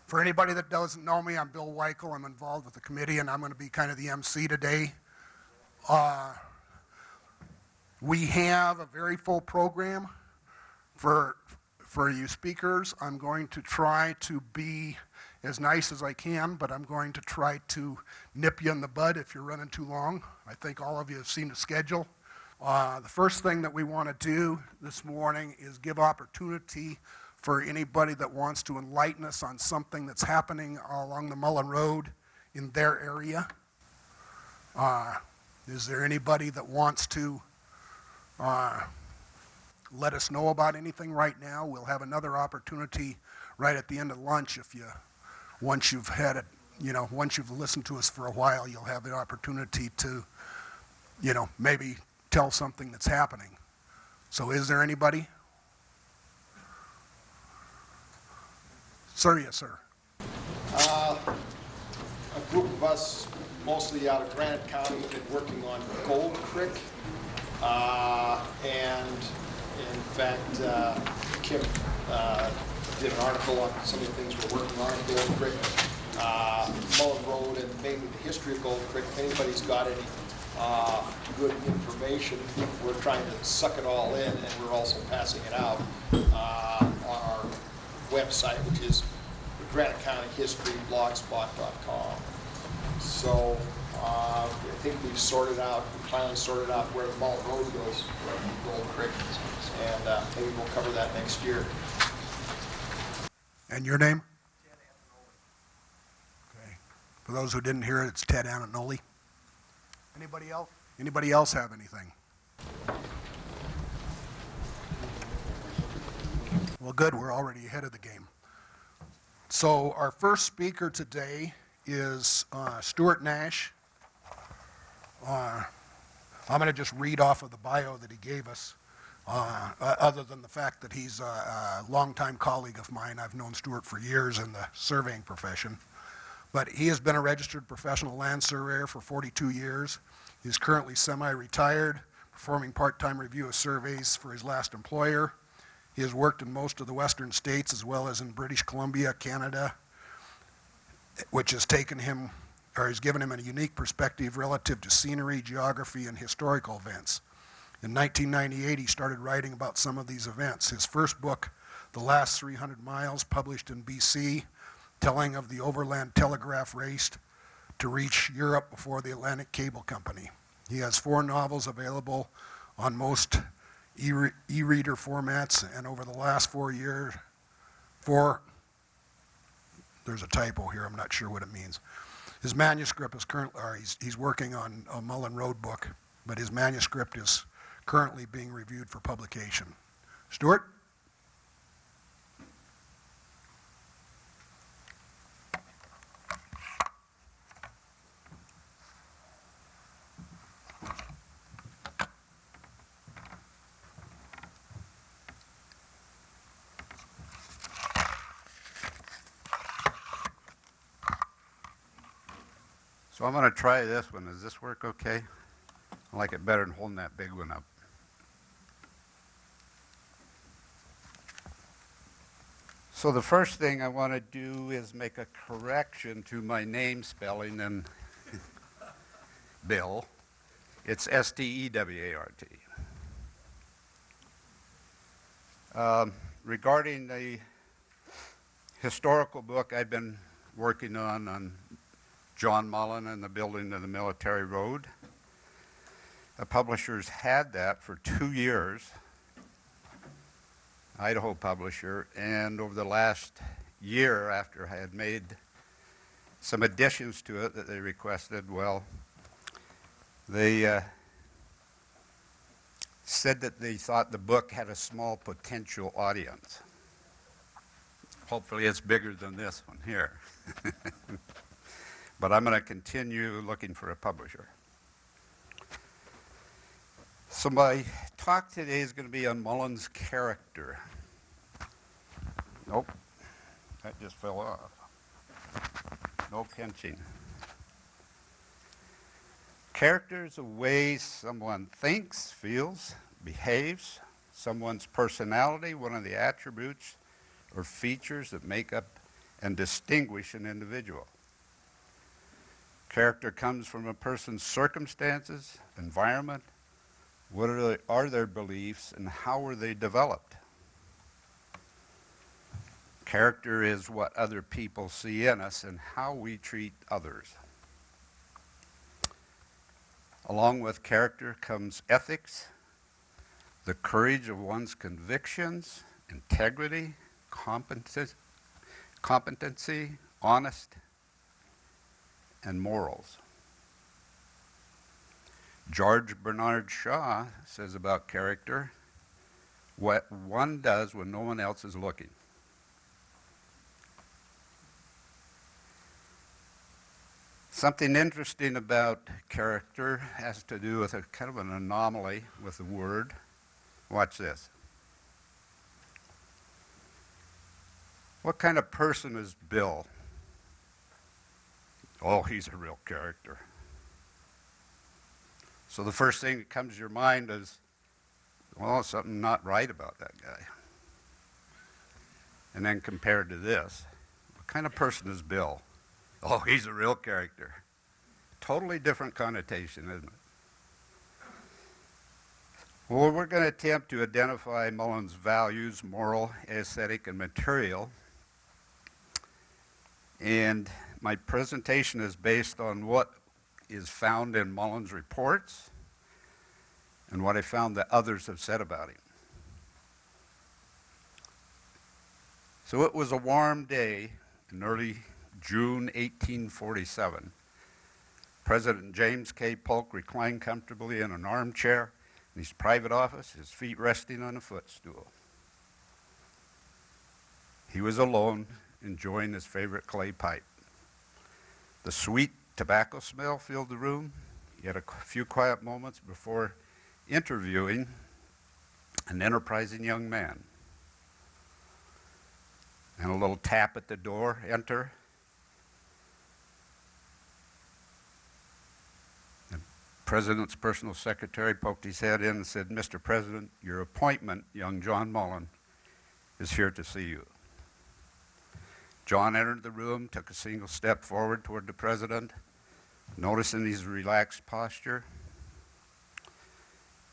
For anybody that doesn't know me, I'm Bill Weichel. I'm involved with the committee, and I'm going to be kind of the MC today. We have a very full program for you speakers. I'm going to try to be as nice as I can, but I'm going to try to nip you in the bud if you're running too long. I think all of you have seen the schedule. The first thing that we want to do this morning is give opportunity for anybody that wants to enlighten us on something that's happening along the Mullan Road in their area. Is there anybody that wants to let us know about anything right now? We'll have another opportunity right at the end of lunch once you've had it, once you've listened to us for a while, you'll have the opportunity to, maybe tell something that's happening. So is there anybody? Sir, yes, sir. A group of us, mostly out of Granite County, have been working on Gold Creek. And in fact, Kim did an article on some of the things we're working on in Gold Creek, Mullan Road, and mainly the history of Gold Creek. If anybody's got any good information, we're trying to suck it all in, and we're also passing it out on our website, which is Granite County History blogspot.com. So I think we finally sorted out where the Mullan Road goes from Gold Creek, and maybe we'll cover that next year. And your name? Ted Antonoli. Okay. For those who didn't hear it, it's Ted Antonoli. Anybody else? Anybody else have anything? Well, good. We're already ahead of the game. So our first speaker today is Stewart Nash. I'm going to just read off of the bio that he gave us, other than the fact that he's a longtime colleague of mine. I've known Stewart for years in the surveying profession. But he has been a registered professional land surveyor for 42 years. He's currently semi-retired, performing part-time review of surveys for his last employer. He has worked in most of the western states as well as in British Columbia, Canada, which has given him a unique perspective relative to scenery, geography, and historical events. In 1998, he started writing about some of these events. His first book, The Last 300 Miles, published in BC, telling of the overland telegraph race to reach Europe before the Atlantic Cable Company. He has 4 novels available on most e-reader formats, and over the last 4 years, there's a typo here, I'm not sure what it means. His manuscript is he's working on a Mullan Road book, but his manuscript is currently being reviewed for publication. Stewart? So I'm going to try this one. Does this work okay? I like it better than holding that big one up. So the first thing I want to do is make a correction to my name spelling in Bill. It's Stewart. Regarding the historical book I've been working on John Mullan and the building of the military road. The publishers had that for 2 years, Idaho publisher, and over the last year, after I had made some additions to it that they requested, well, they said that they thought the book had a small potential audience. Hopefully it's bigger than this one here. But I'm going to continue looking for a publisher. So my talk today is going to be on Mullan's character. Nope, that just fell off. No pinching. Character is a way someone thinks, feels, behaves, someone's personality, one of the attributes or features that make up and distinguish an individual. Character comes from a person's circumstances, environment, what are their beliefs, and how were they developed. Character is what other people see in us and how we treat others. Along with character comes ethics, the courage of one's convictions, integrity, competency, honest, and morals. George Bernard Shaw says about character, what one does when no one else is looking. Something interesting about character has to do with a kind of an anomaly with the word. Watch this. What kind of person is Bill? Oh, he's a real character. So the first thing that comes to your mind is, well, something not right about that guy. And then compared to this, what kind of person is Bill? Oh, he's a real character. Totally different connotation, isn't it? Well, we're going to attempt to identify Mullan's values, moral, aesthetic, and material. And my presentation is based on what is found in Mullan's reports and what I found that others have said about him. So it was a warm day in early June 1847. President James K. Polk reclined comfortably in an armchair in his private office, his feet resting on a footstool. He was alone, enjoying his favorite clay pipe. The sweet tobacco smell filled the room. He had a few quiet moments before interviewing an enterprising young man. And a little tap at the door, enter. The president's personal secretary poked his head in and said, "Mr. President, your appointment, young John Mullan, is here to see you." John entered the room, took a single step forward toward the president, noticing his relaxed posture.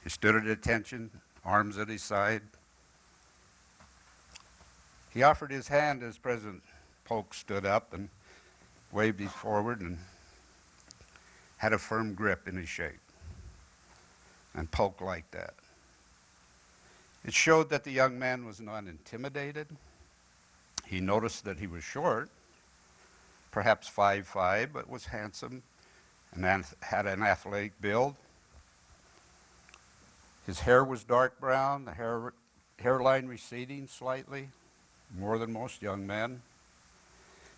He stood at attention, arms at his side. He offered his hand as President Polk stood up and waved it forward and had a firm grip in his shake. And Polk liked that. It showed that the young man was not intimidated. He noticed that he was short, perhaps 5'5", but was handsome and had an athletic build. His hair was dark brown, the hairline receding slightly, more than most young men.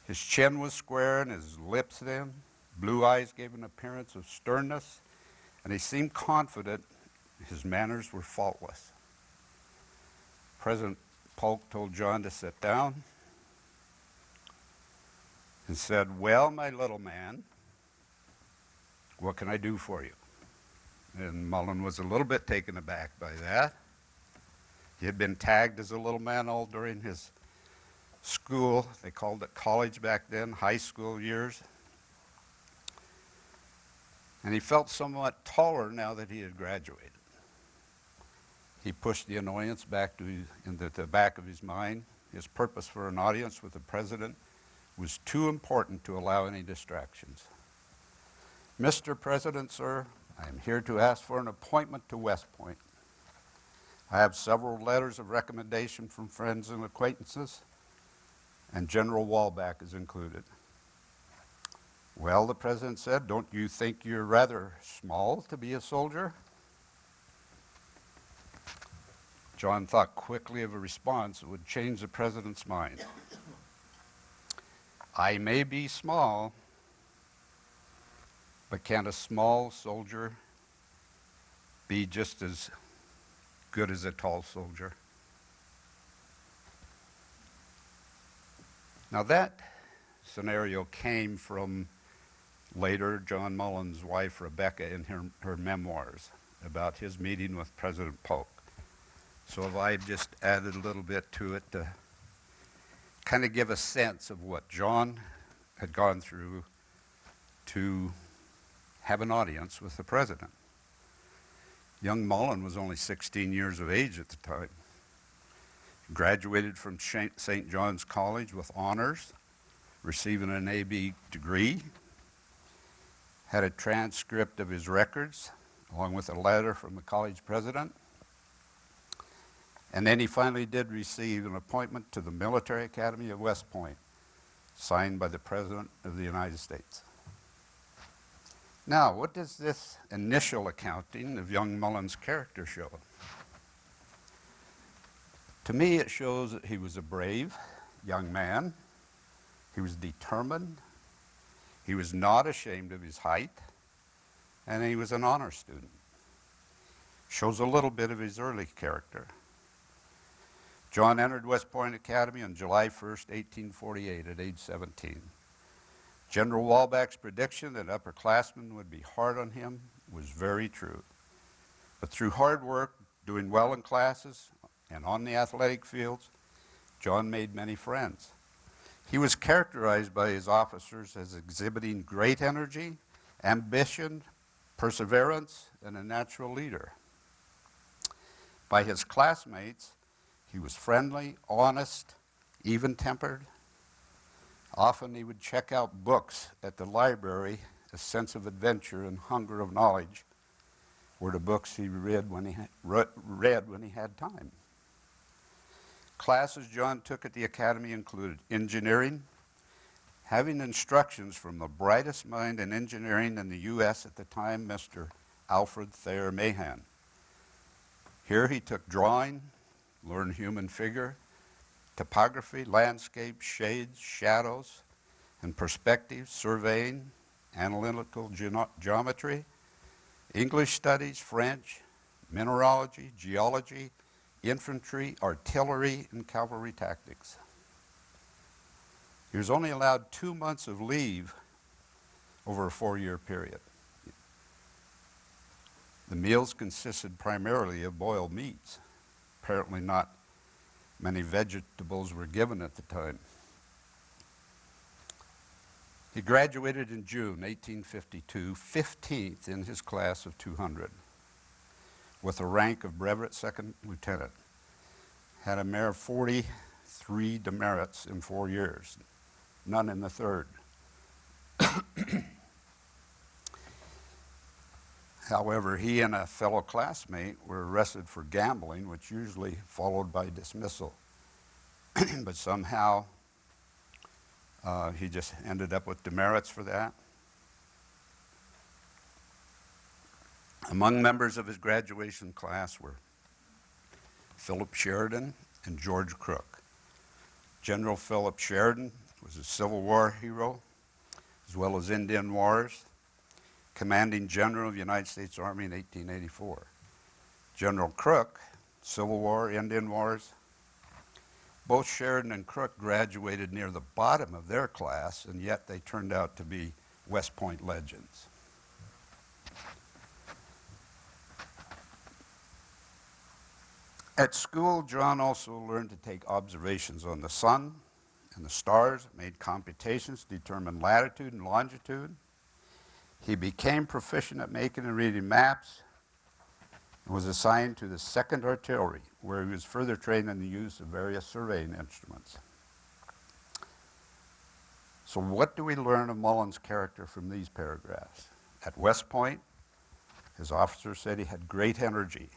His chin was square and his lips thin. Blue eyes gave an appearance of sternness, and he seemed confident his manners were faultless. President Polk told John to sit down and said, "Well, my little man, what can I do for you?" And Mullan was a little bit taken aback by that. He had been tagged as a little man all during his school. They called it college back then, high school years. And he felt somewhat taller now that he had graduated. He pushed the annoyance back into the back of his mind. His purpose for an audience with the president was too important to allow any distractions. "Mr. President, sir, I am here to ask for an appointment to West Point. I have several letters of recommendation from friends and acquaintances, and General Walbach is included." "Well," the president said, "don't you think you're rather small to be a soldier?" John thought quickly of a response that would change the president's mind. "I may be small, but can a small soldier be just as good as a tall soldier?" Now that scenario came from later John Mullan's wife Rebecca in her memoirs about his meeting with President Polk. So I've just added a little bit to it to kind of give a sense of what John had gone through to have an audience with the president. Young Mullan was only 16 years of age at the time. He graduated from St. John's College with honors, receiving an AB degree, had a transcript of his records, along with a letter from the college president. And then he finally did receive an appointment to the Military Academy of West Point, signed by the President of the United States. Now, what does this initial accounting of young Mullan's character show? To me, it shows that he was a brave young man. He was determined. He was not ashamed of his height. And he was an honor student. Shows a little bit of his early character. John entered West Point Academy on July 1st, 1848, at age 17. General Walbach's prediction that upperclassmen would be hard on him was very true. But through hard work, doing well in classes, and on the athletic fields, John made many friends. He was characterized by his officers as exhibiting great energy, ambition, perseverance, and a natural leader. By his classmates, he was friendly, honest, even-tempered. Often he would check out books at the library. A sense of adventure and hunger of knowledge were the books he read when he had time. Classes John took at the academy included engineering, having instructions from the brightest mind in engineering in the U.S. at the time, Mr. Alfred Thayer Mahan. Here he took drawing, learned human figure, topography, landscape, shades, shadows, and perspective, surveying, analytical geometry, English studies, French, mineralogy, geology, infantry, artillery, and cavalry tactics. He was only allowed 2 months of leave over a 4-year period. The meals consisted primarily of boiled meats. Apparently not many vegetables were given at the time. He graduated in June 1852, 15th in his class of 200, with a rank of brevet second lieutenant. Had a mere 43 demerits in 4 years, none in the third. However, he and a fellow classmate were arrested for gambling, which usually followed by dismissal. But somehow he just ended up with demerits for that. Among members of his graduation class were Philip Sheridan and George Crook. General Philip Sheridan was a Civil War hero, as well as Indian Wars, commanding general of the United States Army in 1884. General Crook, Civil War, Indian Wars. Both Sheridan and Crook graduated near the bottom of their class, and yet they turned out to be West Point legends. At school, John also learned to take observations on the sun and the stars, made computations to determine latitude and longitude. He became proficient at making and reading maps and was assigned to the 2nd Artillery, where he was further trained in the use of various surveying instruments. So what do we learn of Mullan's character from these paragraphs? At West Point, his officers said he had great energy,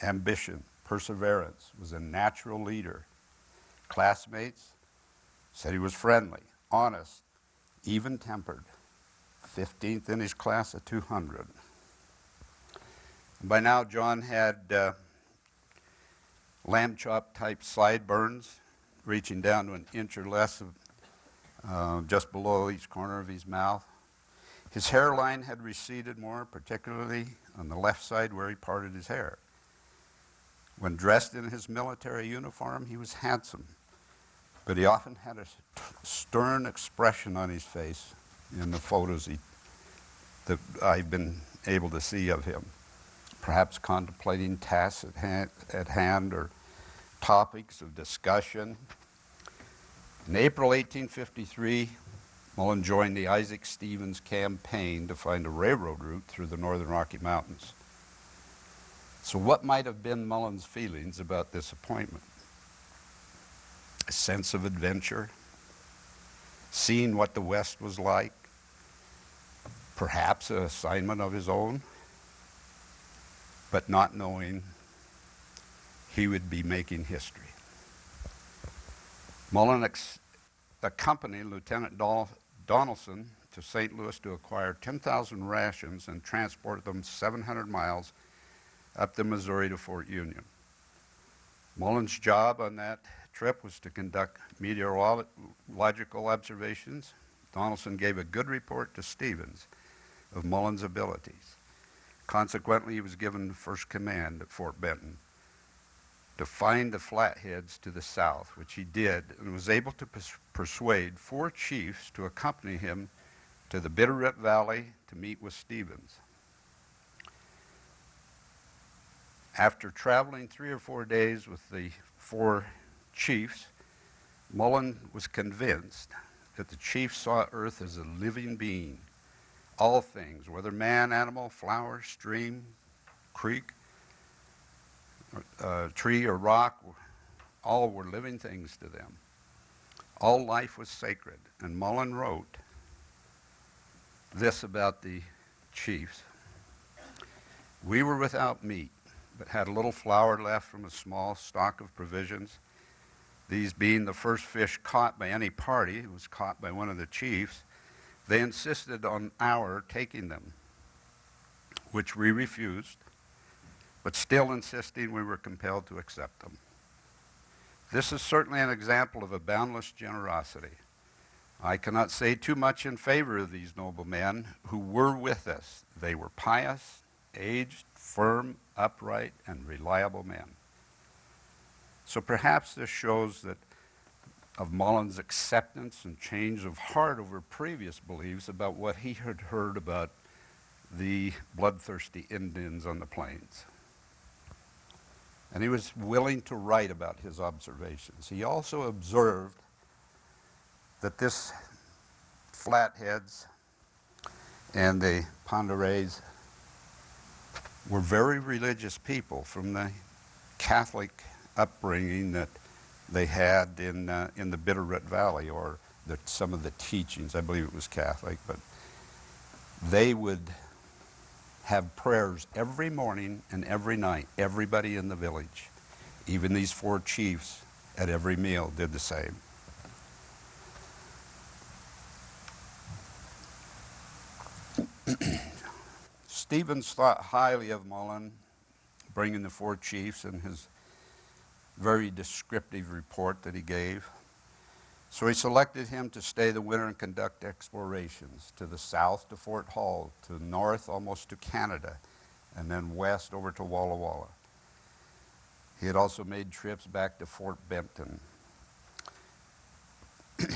ambition, perseverance, was a natural leader. Classmates said he was friendly, honest, even-tempered, 15th in his class of 200. By now, John had lamb chop type sideburns reaching down to an inch or less of just below each corner of his mouth. His hairline had receded more, particularly on the left side where he parted his hair. When dressed in his military uniform, he was handsome, but he often had a stern expression on his face in the photos that I've been able to see of him, perhaps contemplating tasks at hand or topics of discussion. In April 1853, Mullan joined the Isaac Stevens campaign to find a railroad route through the northern Rocky Mountains. So what might have been Mullan's feelings about this appointment? A sense of adventure, seeing what the West was like, perhaps an assignment of his own, but not knowing he would be making history. Mullan accompanied Lieutenant Donaldson to St. Louis to acquire 10,000 rations and transport them 700 miles up the Missouri to Fort Union. Mullan's job on that trip was to conduct meteorological observations. Donaldson gave a good report to Stevens of Mullan's abilities. Consequently, he was given first command at Fort Benton to find the flatheads to the south, which he did, and was able to persuade 4 chiefs to accompany him to the Bitterroot Valley to meet with Stevens. After traveling 3 or 4 days with the 4 chiefs, Mullan was convinced that the chiefs saw Earth as a living being. All things, whether man, animal, flower, stream, creek, tree or rock, all were living things to them. All life was sacred. And Mullan wrote this about the chiefs. We were without meat, but had a little flour left from a small stock of provisions. These being the first fish caught by any party, it was caught by one of the chiefs, they insisted on our taking them, which we refused, but still insisting we were compelled to accept them. This is certainly an example of a boundless generosity. I cannot say too much in favor of these noble men who were with us. They were pious, aged, firm, upright, and reliable men. So perhaps this shows that of Mullan's acceptance and change of heart over previous beliefs about what he had heard about the bloodthirsty Indians on the plains. And he was willing to write about his observations. He also observed that this Flatheads and the Pondereys were very religious people from the Catholic upbringing that they had in the Bitterroot Valley, or some of the teachings. I believe it was Catholic, but they would have prayers every morning and every night. Everybody in the village, even these 4 chiefs at every meal, did the same. Stevens thought highly of Mullan, bringing the 4 chiefs in his very descriptive report that he gave. So he selected him to stay the winter and conduct explorations to the south to Fort Hall, to the north almost to Canada, and then west over to Walla Walla. He had also made trips back to Fort Benton.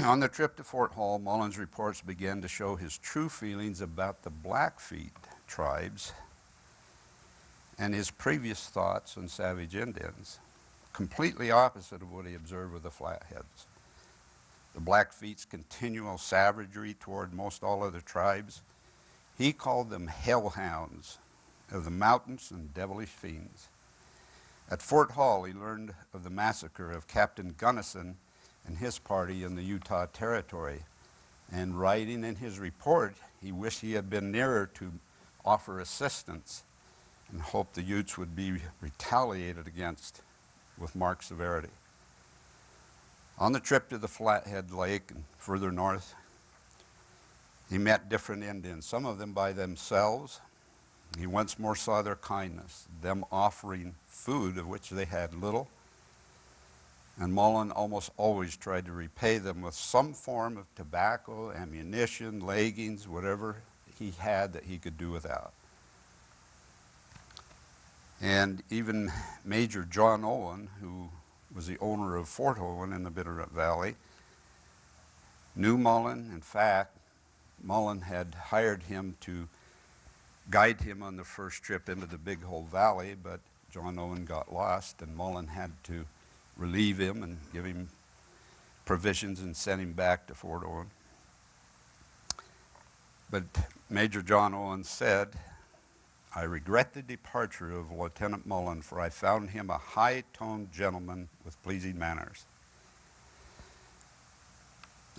On the trip to Fort Hall, Mullan's reports began to show his true feelings about the Blackfeet tribes and his previous thoughts on savage Indians, completely opposite of what he observed with the Flatheads. The Blackfeet's continual savagery toward most all other tribes, he called them hellhounds of the mountains and devilish fiends. At Fort Hall, he learned of the massacre of Captain Gunnison and his party in the Utah Territory, and writing in his report, he wished he had been nearer to offer assistance and hoped the Utes would be retaliated against with marked severity. On the trip to the Flathead Lake and further north, he met different Indians, some of them by themselves. He once more saw their kindness, them offering food of which they had little, and Mullan almost always tried to repay them with some form of tobacco, ammunition, leggings, whatever he had that he could do without. And even Major John Owen, who was the owner of Fort Owen in the Bitterroot Valley, knew Mullan. In fact, Mullan had hired him to guide him on the first trip into the Big Hole Valley, but John Owen got lost, and Mullan had to relieve him and give him provisions and sent him back to Fort Owen. But Major John Owens said, "I regret the departure of Lieutenant Mullan, for I found him a high-toned gentleman with pleasing manners."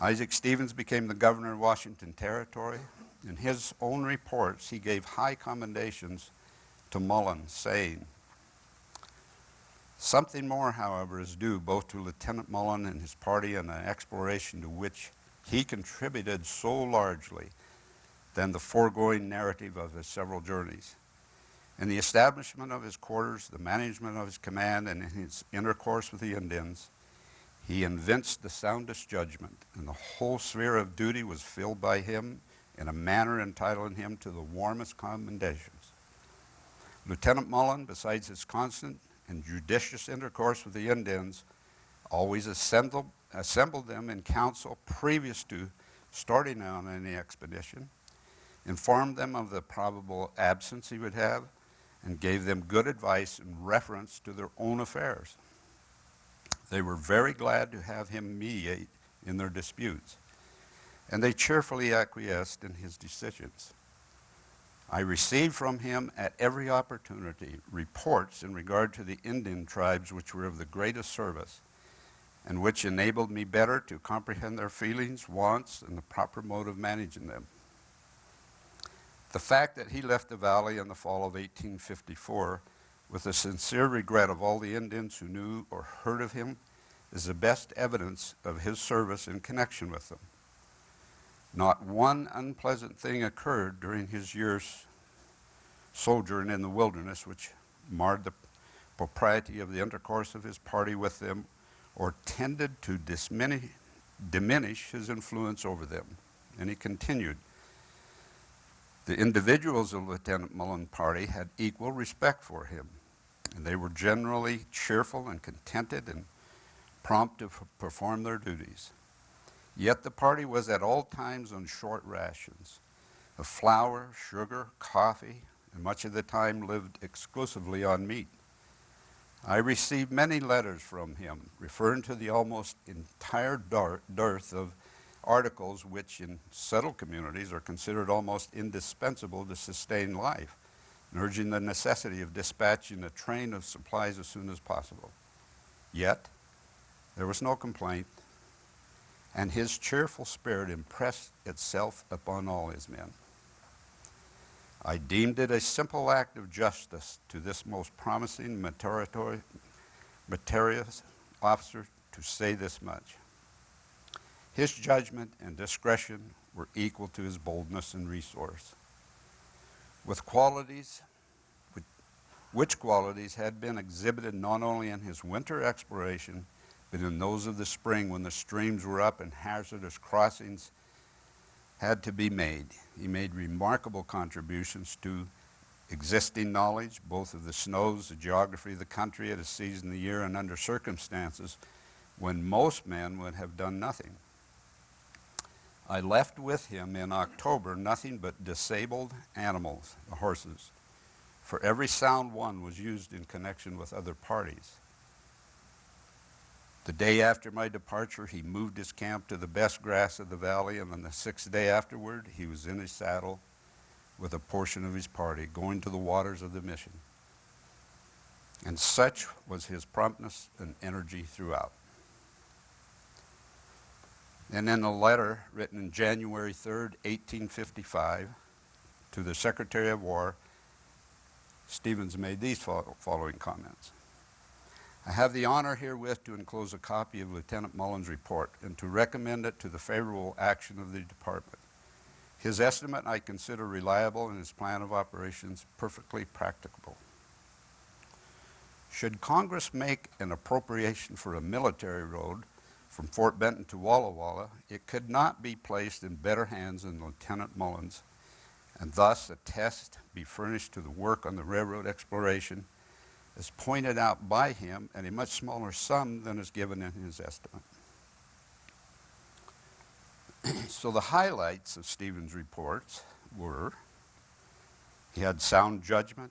Isaac Stevens became the governor of Washington Territory. In his own reports, he gave high commendations to Mullan, saying, "Something more, however, is due both to Lieutenant Mullan and his party in an exploration to which he contributed so largely than the foregoing narrative of his several journeys. In the establishment of his quarters, the management of his command, and in his intercourse with the Indians, he evinced the soundest judgment, and the whole sphere of duty was filled by him in a manner entitling him to the warmest commendations. Lieutenant Mullan, besides his constant and judicious intercourse with the Indians, always assembled them in council previous to starting on any expedition, informed them of the probable absence he would have, and gave them good advice in reference to their own affairs. They were very glad to have him mediate in their disputes, and they cheerfully acquiesced in his decisions. I received from him at every opportunity reports in regard to the Indian tribes which were of the greatest service, and which enabled me better to comprehend their feelings, wants, and the proper mode of managing them. The fact that he left the valley in the fall of 1854 with the sincere regret of all the Indians who knew or heard of him is the best evidence of his service in connection with them. Not one unpleasant thing occurred during his year's sojourn in the wilderness which marred the propriety of the intercourse of his party with them or tended to diminish his influence over them." And he continued, "The individuals of Lieutenant Mullan's party had equal respect for him, and they were generally cheerful and contented and prompt to perform their duties. Yet the party was at all times on short rations of flour, sugar, coffee, and much of the time lived exclusively on meat. I received many letters from him referring to the almost entire dearth of articles which in settled communities are considered almost indispensable to sustain life, and urging the necessity of dispatching a train of supplies as soon as possible. Yet there was no complaint, and his cheerful spirit impressed itself upon all his men. I deemed it a simple act of justice to this most promising meritorious officer to say this much. His judgment and discretion were equal to his boldness and resource, with qualities which qualities had been exhibited not only in his winter exploration, but in those of the spring when the streams were up and hazardous crossings had to be made. He made remarkable contributions to existing knowledge, both of the snows, the geography of the country at a season of the year, and under circumstances when most men would have done nothing. I left with him in October nothing but disabled animals, the horses, for every sound one was used in connection with other parties. The day after my departure, he moved his camp to the best grass of the valley, and on the 6th day afterward, he was in his saddle with a portion of his party, going to the waters of the mission. And such was his promptness and energy throughout." And in a letter written on January 3rd, 1855, to the Secretary of War, Stevens made these following comments. "I have the honor herewith to enclose a copy of Lieutenant Mullan's report and to recommend it to the favorable action of the department. His estimate I consider reliable and his plan of operations perfectly practicable. Should Congress make an appropriation for a military road from Fort Benton to Walla Walla, it could not be placed in better hands than Lieutenant Mullan's, and thus a test be furnished to the work on the railroad exploration as pointed out by him at a much smaller sum than is given in his estimate." So the highlights of Stevens' reports were: he had sound judgment,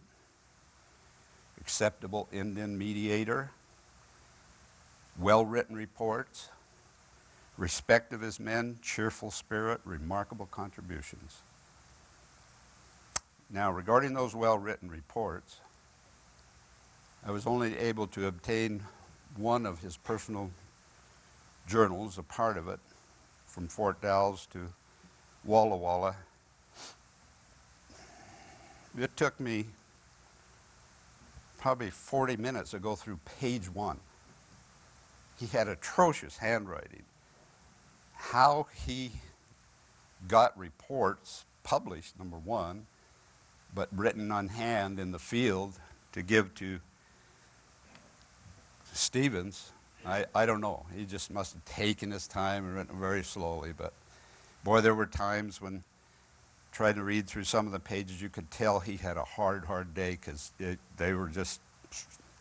acceptable Indian mediator, well-written reports, respect of his men, cheerful spirit, remarkable contributions. Now, regarding those well-written reports, I was only able to obtain one of his personal journals, a part of it, from Fort Dalles to Walla Walla. It took me probably 40 minutes to go through page 1. He had atrocious handwriting. How he got reports published, number one, but written on hand in the field to give to Stevens, I don't know. He just must have taken his time and written very slowly. But boy, there were times when trying to read through some of the pages, you could tell he had a hard day because they were just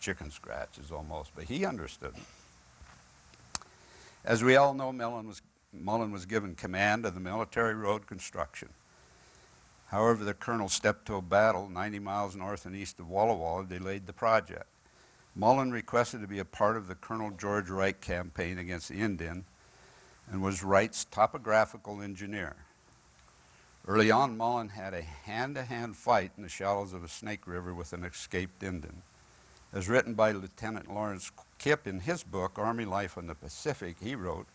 chicken scratches almost. But he understood. As we all know, Mullan was given command of the military road construction. However, the colonel stepped to a battle 90 miles north and east of Walla Walla, delayed the project. Mullan requested to be a part of the Colonel George Wright campaign against the Indian and was Wright's topographical engineer. Early on, Mullan had a hand-to-hand fight in the shallows of a Snake River with an escaped Indian. As written by Lieutenant Lawrence Kipp in his book, Army Life on the Pacific, he wrote,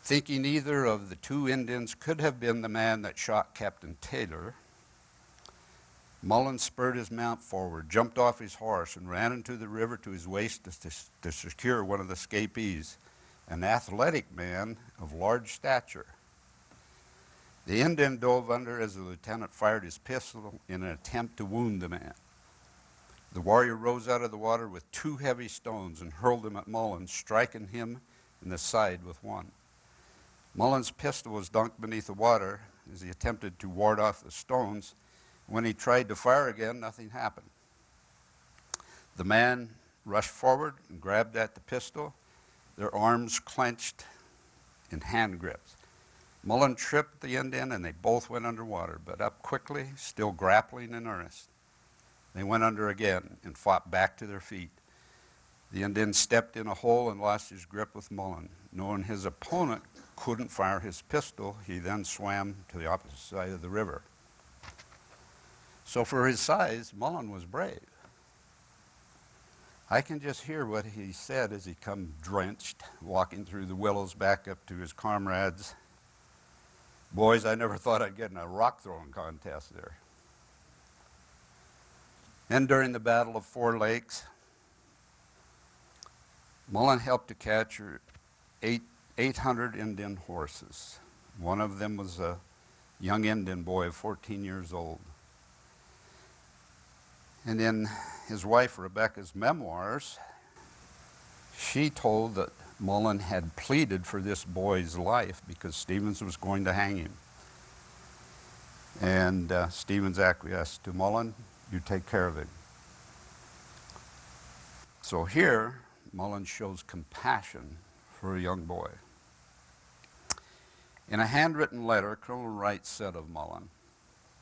"Thinking either of the two Indians could have been the man that shot Captain Taylor, Mullan spurred his mount forward, jumped off his horse, and ran into the river to his waist to secure one of the escapees, an athletic man of large stature. The Indian dove under as the lieutenant fired his pistol in an attempt to wound the man. The warrior rose out of the water with 2 heavy stones and hurled them at Mullan, striking him in the side with one. Mullan's pistol was dunked beneath the water as he attempted to ward off the stones. When he tried to fire again, nothing happened. The man rushed forward and grabbed at the pistol, their arms clenched in hand grips. Mullan tripped the Indian and they both went underwater, but up quickly, still grappling in earnest. They went under again and fought back to their feet. The Indian stepped in a hole and lost his grip with Mullan. Knowing his opponent couldn't fire his pistol, he then swam to the opposite side of the river. So for his size, Mullan was brave. I can just hear what he said as he come drenched, walking through the willows back up to his comrades. Boys, I never thought I'd get in a rock throwing contest there. And during the Battle of 4 Lakes, Mullan helped to capture 800 Indian horses. One of them was a young Indian boy of 14 years old. And in his wife Rebecca's memoirs, she told that Mullan had pleaded for this boy's life because Stevens was going to hang him. And Stevens acquiesced to Mullan, "You take care of him." So here, Mullan shows compassion for a young boy. In a handwritten letter, Colonel Wright said of Mullan,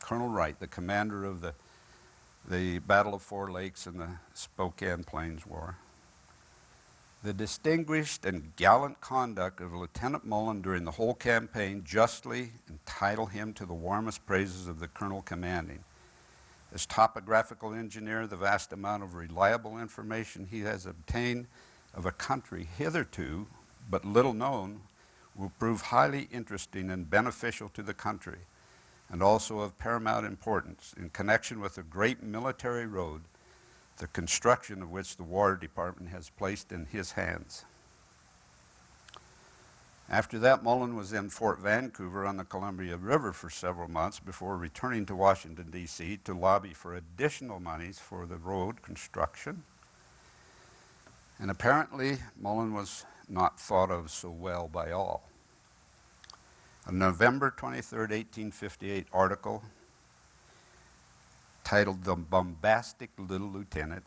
Colonel Wright, the commander of the Battle of 4 Lakes and the Spokane Plains War, "The distinguished and gallant conduct of Lieutenant Mullan during the whole campaign justly entitle him to the warmest praises of the colonel commanding. As topographical engineer, the vast amount of reliable information he has obtained of a country hitherto but little known will prove highly interesting and beneficial to the country, and also of paramount importance in connection with a great military road, the construction of which the War Department has placed in his hands." After that, Mullan was in Fort Vancouver on the Columbia River for several months before returning to Washington, D.C. to lobby for additional monies for the road construction. And apparently, Mullan was not thought of so well by all. A November 23, 1858 article titled "The Bombastic Little Lieutenant,"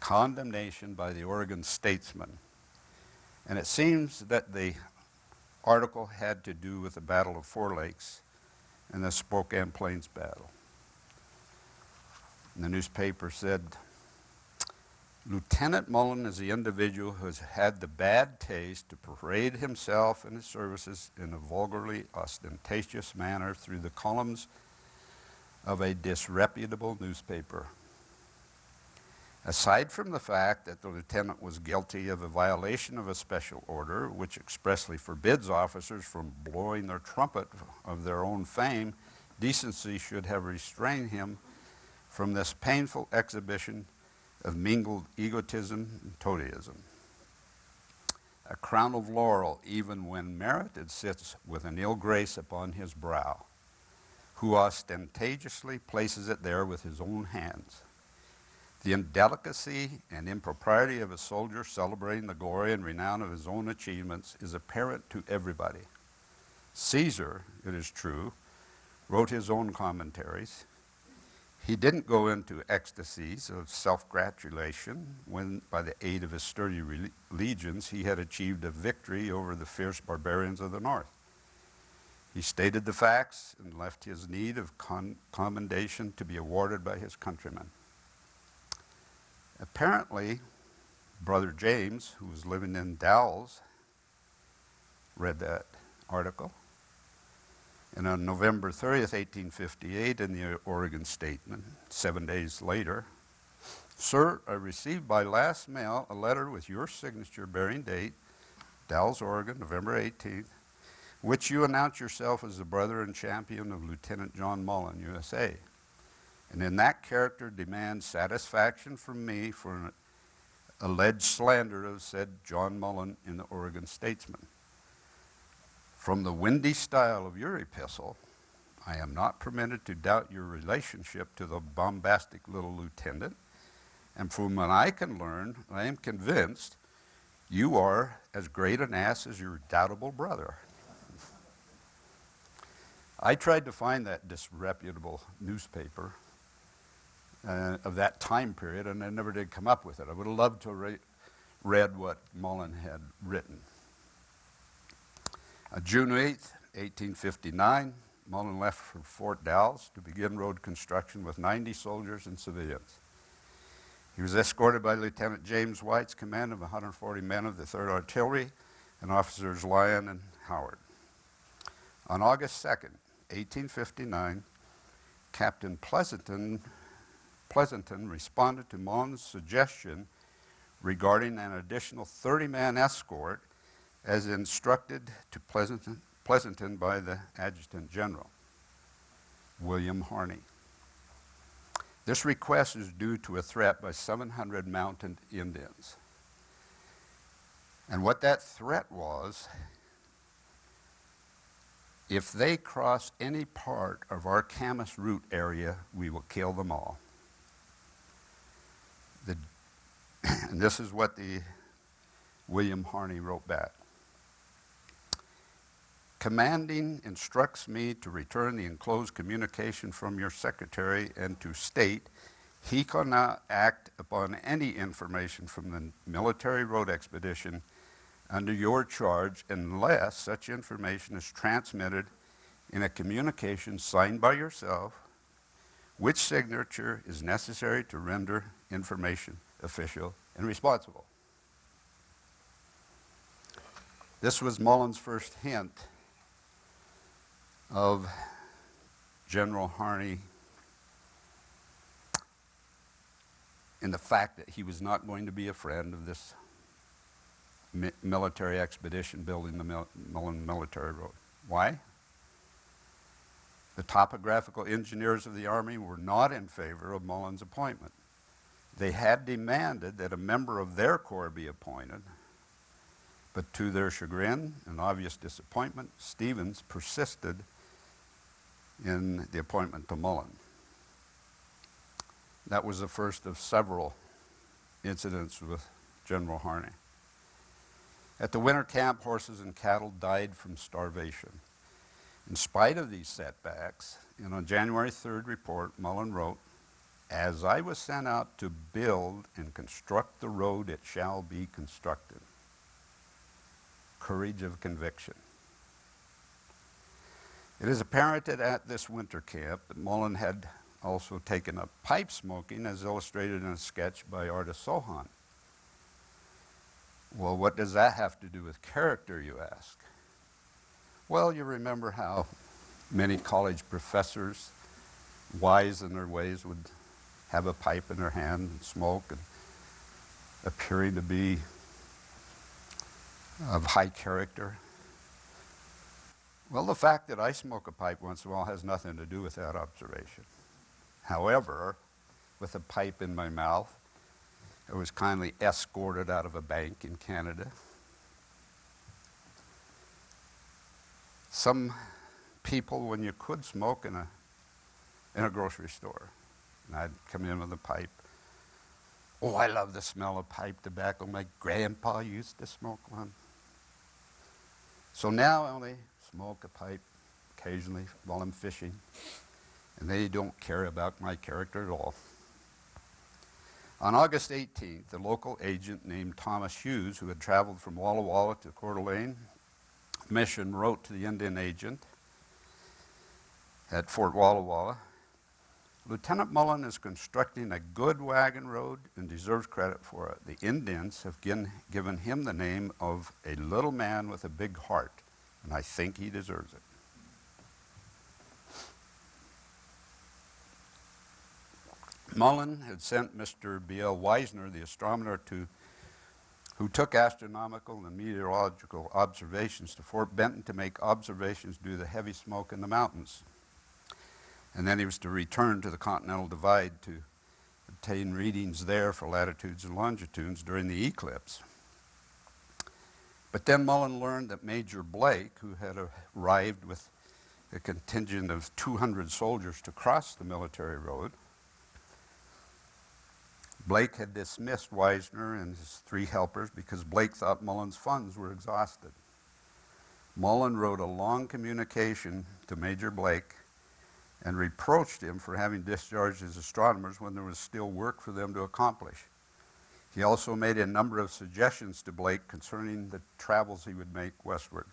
condemnation by the Oregon Statesman. And it seems that the article had to do with the Battle of 4 Lakes and the Spokane Plains battle. And the newspaper said, Lieutenant Mullan is the individual who has had the bad taste to parade himself and his services in a vulgarly ostentatious manner through the columns of a disreputable newspaper. Aside from the fact that the lieutenant was guilty of a violation of a special order which expressly forbids officers from blowing their trumpet of their own fame, decency should have restrained him from this painful exhibition of mingled egotism and toadyism. A crown of laurel, even when merited, sits with an ill grace upon his brow, who ostentatiously places it there with his own hands. The indelicacy and impropriety of a soldier celebrating the glory and renown of his own achievements is apparent to everybody. Caesar, it is true, wrote his own commentaries. He didn't go into ecstasies of self-gratulation when, by the aid of his sturdy legions, he had achieved a victory over the fierce barbarians of the north. He stated the facts and left his need of commendation to be awarded by his countrymen. Apparently, Brother James, who was living in Dalles, read that article. And on November 30th, 1858, in the Oregon Statement, 7 days later, "Sir, I received by last mail a letter with your signature bearing date, Dalles, Oregon, November 18th, which you announce yourself as the brother and champion of Lieutenant John Mullan, USA, and in that character demand satisfaction from me for an alleged slander of said John Mullan in the Oregon Statesman. From the windy style of your epistle, I am not permitted to doubt your relationship to the bombastic little lieutenant, and from what I can learn, I am convinced you are as great an ass as your redoubtable brother." I tried to find that disreputable newspaper of that time period, and I never did come up with it. I would have loved to have read what Mullan had written. June 8th, 1859, Mullan left for Fort Dalles to begin road construction with 90 soldiers and civilians. He was escorted by Lieutenant James White's command of 140 men of the 3rd Artillery and officers Lyon and Howard. On August 2nd, 1859, Captain Pleasanton responded to Mullan's suggestion regarding an additional 30-man escort as instructed to Pleasanton by the Adjutant General, William Harney. This request is due to a threat by 700 mounted Indians. And what that threat was, if they cross any part of our Camas route area, we will kill them all. And this is what the William Harney wrote back. "Commanding instructs me to return the enclosed communication from your secretary and to state he cannot act upon any information from the military road expedition under your charge unless such information is transmitted in a communication signed by yourself, which signature is necessary to render information official and responsible." This was Mullan's first hint of General Harney in the fact that he was not going to be a friend of this military expedition building the Mullan Military Road. Why? The topographical engineers of the Army were not in favor of Mullan's appointment. They had demanded that a member of their corps be appointed, but to their chagrin and obvious disappointment, Stevens persisted in the appointment to Mullan. That was the first of several incidents with General Harney. At the winter camp, horses and cattle died from starvation. In spite of these setbacks, in a January 3rd report, Mullan wrote, "As I was sent out to build and construct the road, it shall be constructed." Courage of conviction. It is apparent that at this winter camp that Mullan had also taken up pipe smoking, as illustrated in a sketch by artist Sohan. Well, what does that have to do with character, you ask? Well, you remember how many college professors, wise in their ways, would have a pipe in their hand and smoke, and appearing to be of high character. Well, the fact that I smoke a pipe once in a while has nothing to do with that observation. However, with a pipe in my mouth, I was kindly escorted out of a bank in Canada. Some people, when you could smoke in a grocery store, and I'd come in with a pipe. Oh, I love the smell of pipe tobacco. My grandpa used to smoke one. So now I only smoke a pipe occasionally while I'm fishing, and they don't care about my character at all. On August 18th, the local agent named Thomas Hughes, who had traveled from Walla Walla to Coeur d'Alene Mission, wrote to the Indian agent at Fort Walla Walla, Lieutenant Mullan is constructing a good wagon road and deserves credit for it. The Indians have given him the name of a little man with a big heart, and I think he deserves it. Mullan had sent Mr. B.L. Weisner, the astronomer, who took astronomical and meteorological observations to Fort Benton to make observations due to the heavy smoke in the mountains. And then he was to return to the Continental Divide to obtain readings there for latitudes and longitudes during the eclipse. But then Mullan learned that Major Blake, who had arrived with a contingent of 200 soldiers to cross the military road, Blake had dismissed Weisner and his 3 helpers because Blake thought Mullan's funds were exhausted. Mullan wrote a long communication to Major Blake and reproached him for having discharged his astronomers when there was still work for them to accomplish. He also made a number of suggestions to Blake concerning the travels he would make westward,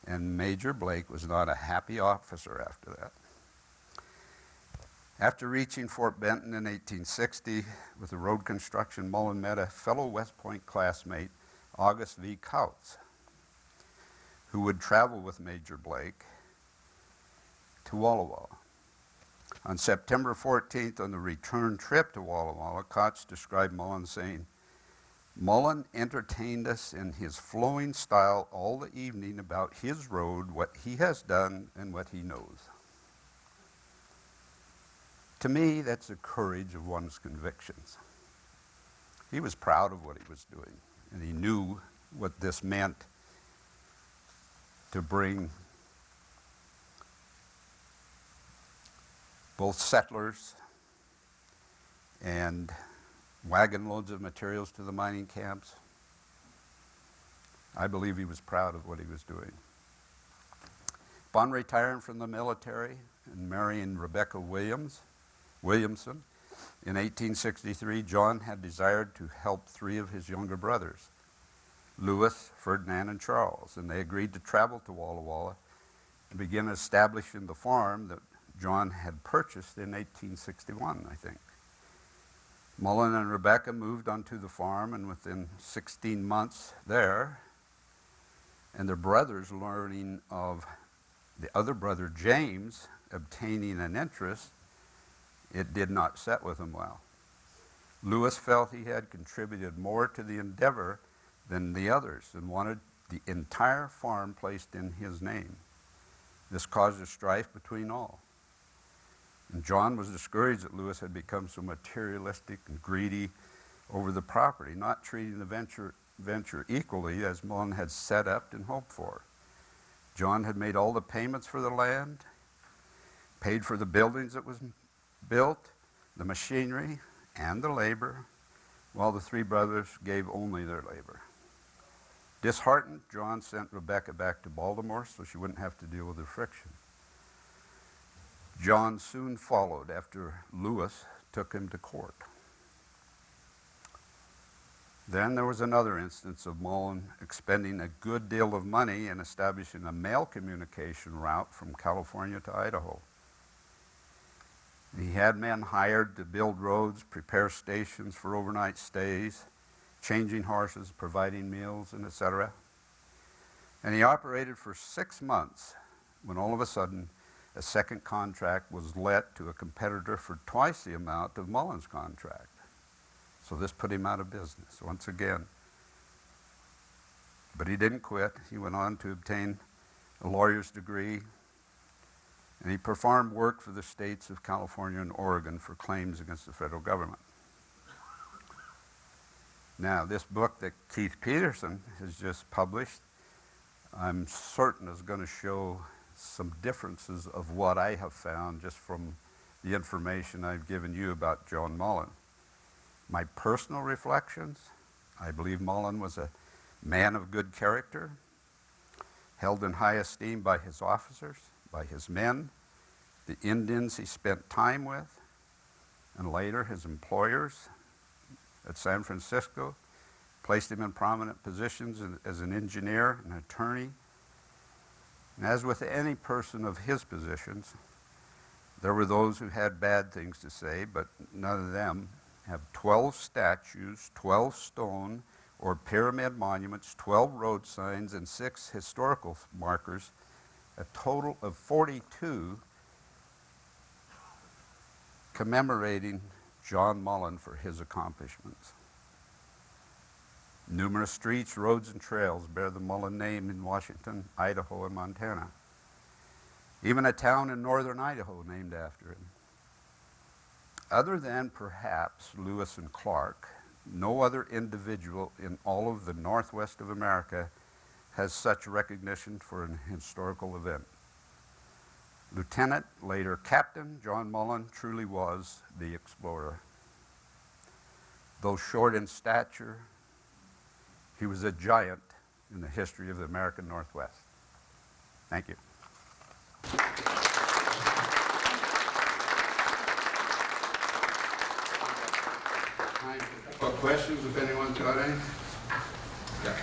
and Major Blake was not a happy officer after that. After reaching Fort Benton in 1860 with the road construction, Mullan met a fellow West Point classmate, August V. Kautz, who would travel with Major Blake to Walla Walla. On September 14th, on the return trip to Walla Walla, Kautz described Mullan saying, Mullan entertained us in his flowing style all the evening about his road, what he has done, and what he knows. To me, that's the courage of one's convictions. He was proud of what he was doing, and he knew what this meant to bring both settlers and wagon loads of materials to the mining camps. I believe he was proud of what he was doing. Upon retiring from the military and marrying Rebecca Williamson, in 1863, John had desired to help 3 of his younger brothers, Louis, Ferdinand, and Charles, and they agreed to travel to Walla Walla and begin establishing the farm that John had purchased in 1861, I think. Mullan and Rebecca moved onto the farm, and within 16 months there, and their brothers learning of the other brother, James, obtaining an interest, it did not set with him well. Louis felt he had contributed more to the endeavor than the others and wanted the entire farm placed in his name. This caused a strife between all. And John was discouraged that Louis had become so materialistic and greedy over the property, not treating the venture equally as Mullan had set up and hoped for. John had made all the payments for the land, paid for the buildings that was built, the machinery, and the labor, while the 3 brothers gave only their labor. Disheartened, John sent Rebecca back to Baltimore so she wouldn't have to deal with the friction. John soon followed after Louis took him to court. Then there was another instance of Mullan expending a good deal of money in establishing a mail communication route from California to Idaho. He had men hired to build roads, prepare stations for overnight stays, changing horses, providing meals, and etc. And he operated for 6 months when all of a sudden a second contract was let to a competitor for twice the amount of Mullan's contract. So this put him out of business once again. But he didn't quit. He went on to obtain a lawyer's degree, and he performed work for the states of California and Oregon for claims against the federal government. Now, this book that Keith Peterson has just published, I'm certain is going to show some differences of what I have found just from the information I've given you about John Mullan. My personal reflections, I believe Mullan was a man of good character, held in high esteem by his officers, by his men, the Indians he spent time with, and later his employers at San Francisco placed him in prominent positions as an engineer, an attorney. And as with any person of his positions, there were those who had bad things to say, but none of them have 12 statues, 12 stone or pyramid monuments, 12 road signs, and 6 historical markers, a total of 42 commemorating John Mullan for his accomplishments. Numerous streets, roads, and trails bear the Mullan name in Washington, Idaho, and Montana. Even a town in northern Idaho named after him. Other than perhaps Lewis and Clark, no other individual in all of the Northwest of America has such recognition for an historical event. Lieutenant, later Captain, John Mullan truly was the explorer. Though short in stature, he was a giant in the history of the American Northwest. Thank you. Time for questions, if anyone's got any? Yeah.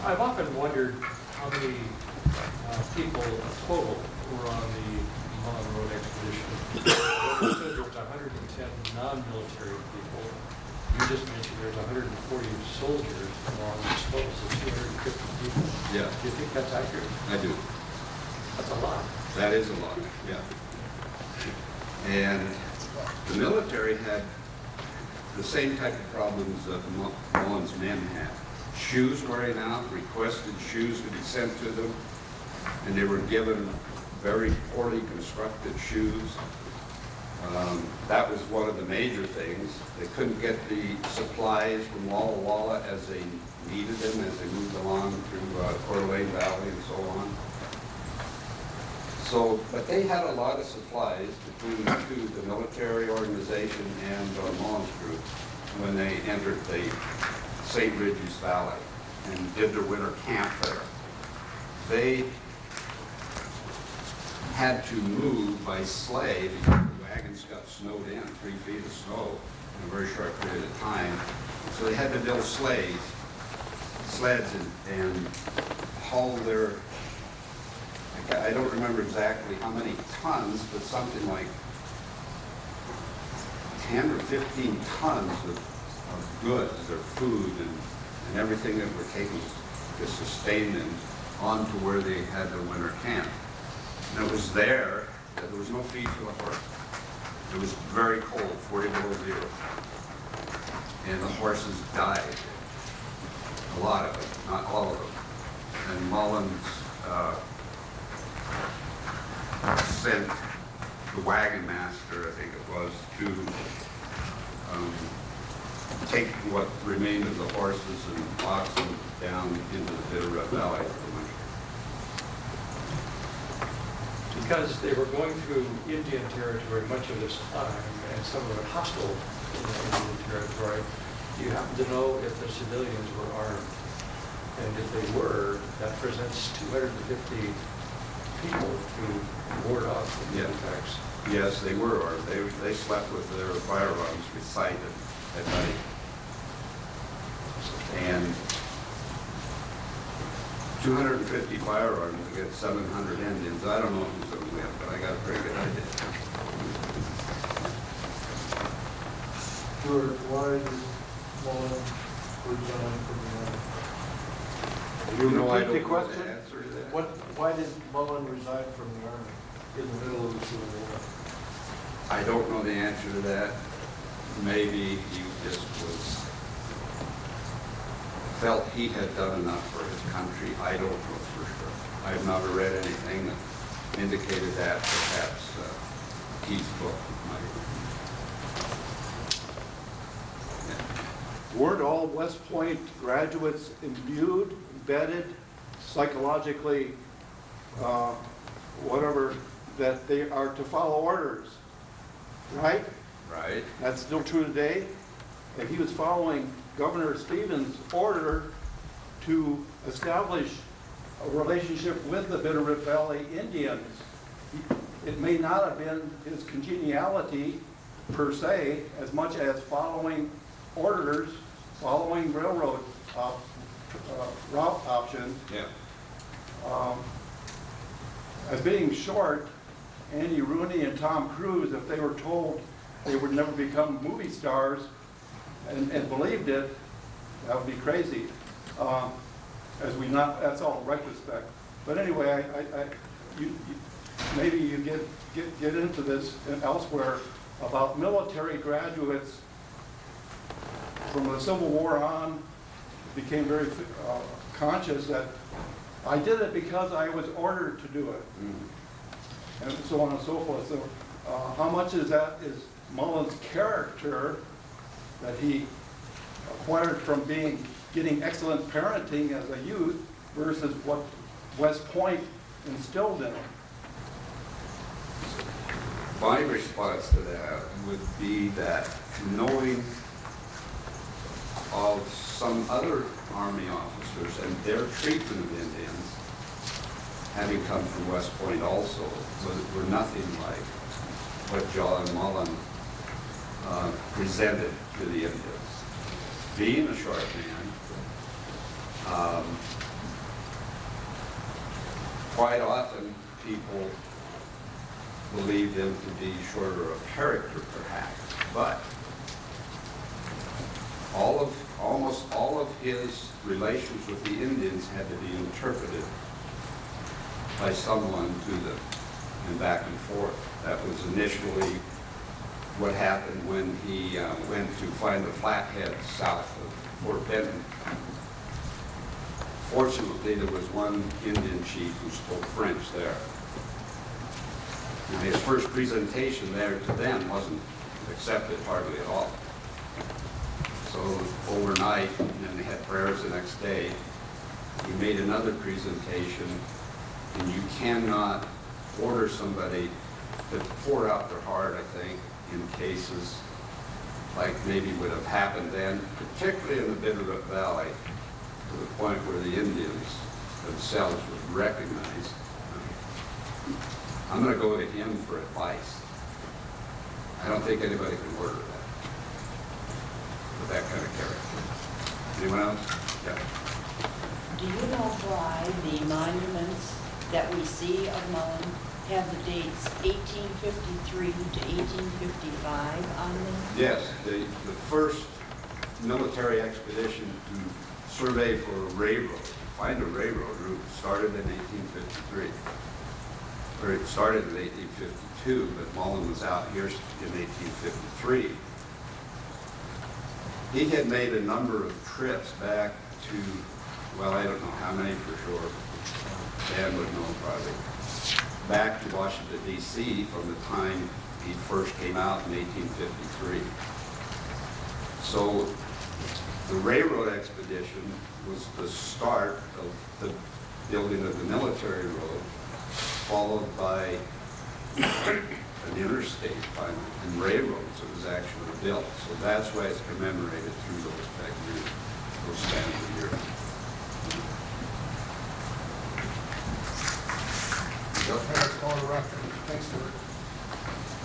I've often wondered how many people total were on the Mullan Road expedition. I understood there was 110 non-military people. You just mentioned there's 140 soldiers along this total, so 250 people. Yeah. Do you think that's accurate? I do. That's a lot. That is a lot, yeah. And the military had the same type of problems that Mullan's men had. Shoes wearing out, requested shoes to be sent to them, and they were given very poorly constructed shoes. That was one of the major things. They couldn't get the supplies from Walla Walla as they needed them as they moved along through Coeur d'Alene Valley and so on. So, but they had a lot of supplies between the two, the military organization and Mullan's group, when they entered the St. Regis Valley and did their winter camp there. They had to move by sleigh because the wagons got snowed in, 3 feet of snow in a very short period of time. So they had to build sleds and haul their, I don't remember exactly how many tons, but something like 10 or 15 tons of goods, their food and everything that were taken to sustain them onto where they had their winter camp. And it was there that there was no feed for the horse. It was very cold, 40 below zero. And the horses died. A lot of them, not all of them. And Mullan's sent the wagon master, I think it was, to take what remained of the horses and oxen down into the Bitterroot Valley for the winter. Because they were going through Indian territory much of this time, and some of it hostile Indian territory, do you happen to know if the civilians were armed? And if they were, that presents 250 people to ward off the attacks. Yes, they were armed. They slept with their firearms beside them at night. And 250 firearms against 700 Indians. I don't know who's going to win, but I got a pretty good idea. Stewart, why did Mullan resigned from the Army? You know, I Repeat the don't know question? the answer to that. Why did Mullan resign from the Army in the middle of the Civil War? I don't know the answer to that. Maybe he just felt he had done enough for his country. I don't know for sure. I've never read anything that indicated that. Perhaps Keith's book might. Weren't all West Point graduates imbued, embedded, psychologically, whatever, that they are to follow orders, right? Right. That's still true today. If he was following Governor Stevens' order to establish a relationship with the Bitterroot Valley Indians, it may not have been his congeniality per se, as much as following orders, following railroad route options. Yeah. As being short, Andy Rooney and Tom Cruise, if they were told they would never become movie stars and believed it, that would be crazy. That's all right respect. But anyway, maybe you get into this elsewhere about military graduates from the Civil War on, became very conscious that I did it because I was ordered to do it, and so on and so forth. So how much is Mullan's character that he acquired from getting excellent parenting as a youth versus what West Point instilled in him? My response to that would be that knowing of some other Army officers and their treatment of Indians, having come from West Point also, were nothing like what John Mullan presented to the Indians. Being a short man, quite often people believe him to be shorter of character, perhaps, but almost all of his relations with the Indians had to be interpreted by someone to them, and back and forth. That was initially what happened when he went to find the flatheads south of Fort Benton. Fortunately, there was one Indian chief who spoke French there. Now, his first presentation there to them wasn't accepted hardly at all. So overnight, and then they had prayers the next day, he made another presentation, and you cannot order somebody to pour out their heart, I think, in cases like maybe would have happened then, particularly in the Bitterroot Valley, to the point where the Indians themselves would recognize, I'm going to go to him for advice. I don't think anybody can order that with that kind of character. Anyone else? Yeah. Do you know why the monuments that we see of Mullan have the dates 1853 to 1855 on them? Yes, the first military expedition to survey for a railroad, find a railroad route, started in 1853. Or it started in 1852, but Mullan was out here in 1853. He had made a number of trips back to, well, I don't know how many for sure. Dan would know probably. Back to Washington, D.C. from the time he first came out in 1853. So the railroad expedition was the start of the building of the military road, followed by an interstate finally, and railroads that was actually built. So that's why it's commemorated through those spans of years. Let's call the record. Thanks, Stewart.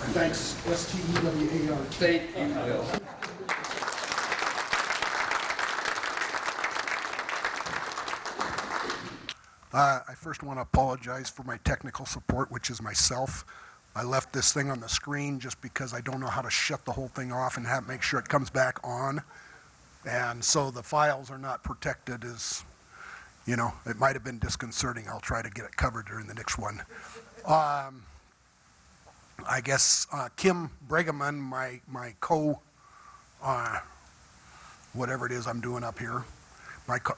And thanks, STEWAR. Thank you, Bill. I first want to apologize for my technical support, which is myself. I left this thing on the screen just because I don't know how to shut the whole thing off and make sure it comes back on. And so the files are not protected as, you know, it might have been disconcerting. I'll try to get it covered during the next one. I guess Kim Bregeman, my whatever it is I'm doing up here,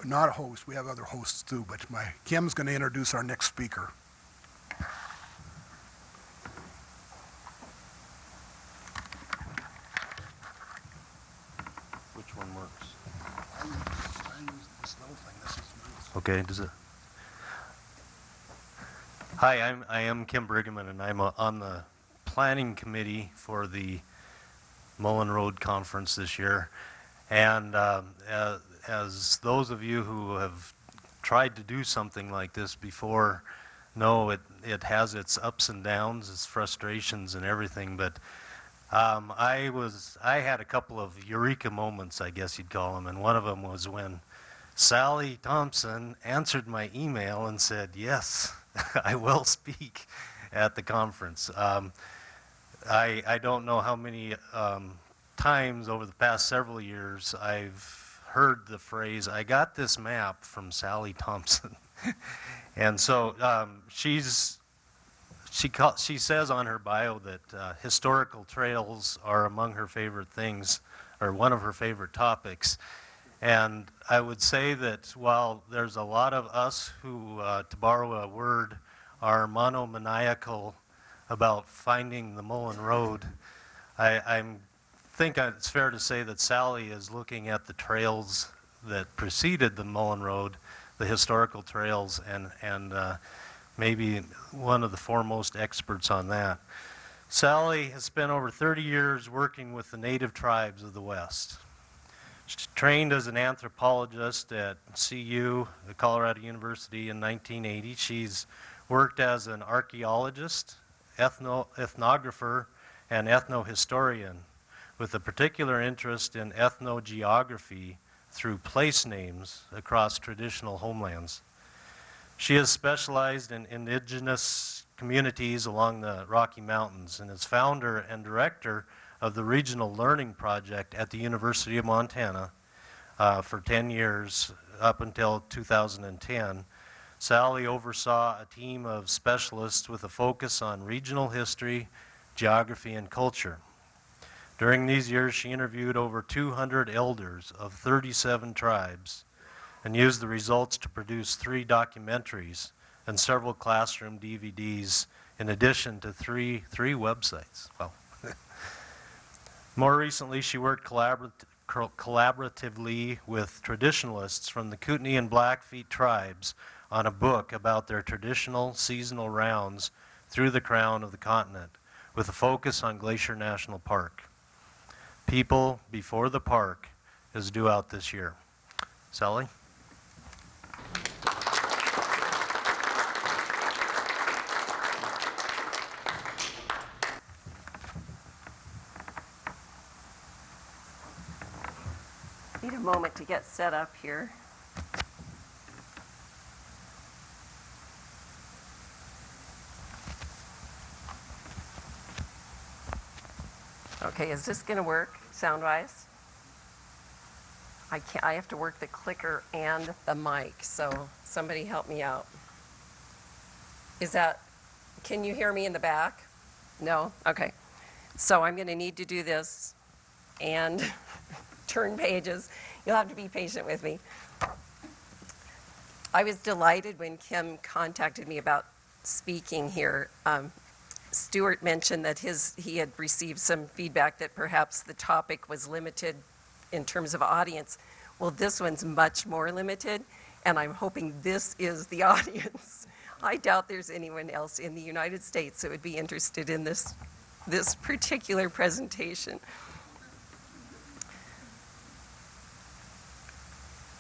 not a host, we have other hosts too, but Kim's going to introduce our next speaker. Which one works? I use this little thing. This is nice. Okay, does it? Hi, I am Kim Brigham, and I'm on the planning committee for the Mullan Road Conference this year. And as those of you who have tried to do something like this before know, it has its ups and downs, its frustrations and everything. But I had a couple of eureka moments, I guess you'd call them, and one of them was when Sally Thompson answered my email and said, yes, I will speak at the conference. I don't know how many times over the past several years I've heard the phrase, I got this map from Sally Thompson. And so she says on her bio that historical trails are among her favorite things, or one of her favorite topics. And I would say that while there's a lot of us who, to borrow a word, are monomaniacal about finding the Mullan Road, I think it's fair to say that Sally is looking at the trails that preceded the Mullan Road, the historical trails, and maybe one of the foremost experts on that. Sally has spent over 30 years working with the native tribes of the West. She trained as an anthropologist at CU, the Colorado University, in 1980. She's worked as an archaeologist, ethnographer, and ethnohistorian, with a particular interest in ethnogeography through place names across traditional homelands. She has specialized in indigenous communities along the Rocky Mountains and is founder and director of the Regional Learning Project at the University of Montana for 10 years up until 2010. Sally oversaw a team of specialists with a focus on regional history, geography, and culture. During these years, she interviewed over 200 elders of 37 tribes and used the results to produce 3 documentaries and several classroom DVDs, in addition to three websites. Well, more recently, she worked collaboratively with traditionalists from the Kootenai and Blackfeet tribes on a book about their traditional seasonal rounds through the crown of the continent, with a focus on Glacier National Park. People Before the Park is due out this year. Sally? Need a moment to get set up here. Okay, is this going to work sound-wise? I have to work the clicker and the mic, so somebody help me out. Can you hear me in the back? No? Okay. So I'm going to need to do this and turn pages. You'll have to be patient with me. I was delighted when Kim contacted me about speaking here. Stewart mentioned that he had received some feedback that perhaps the topic was limited in terms of audience. Well, this one's much more limited, and I'm hoping this is the audience. I doubt there's anyone else in the United States that would be interested in this particular presentation.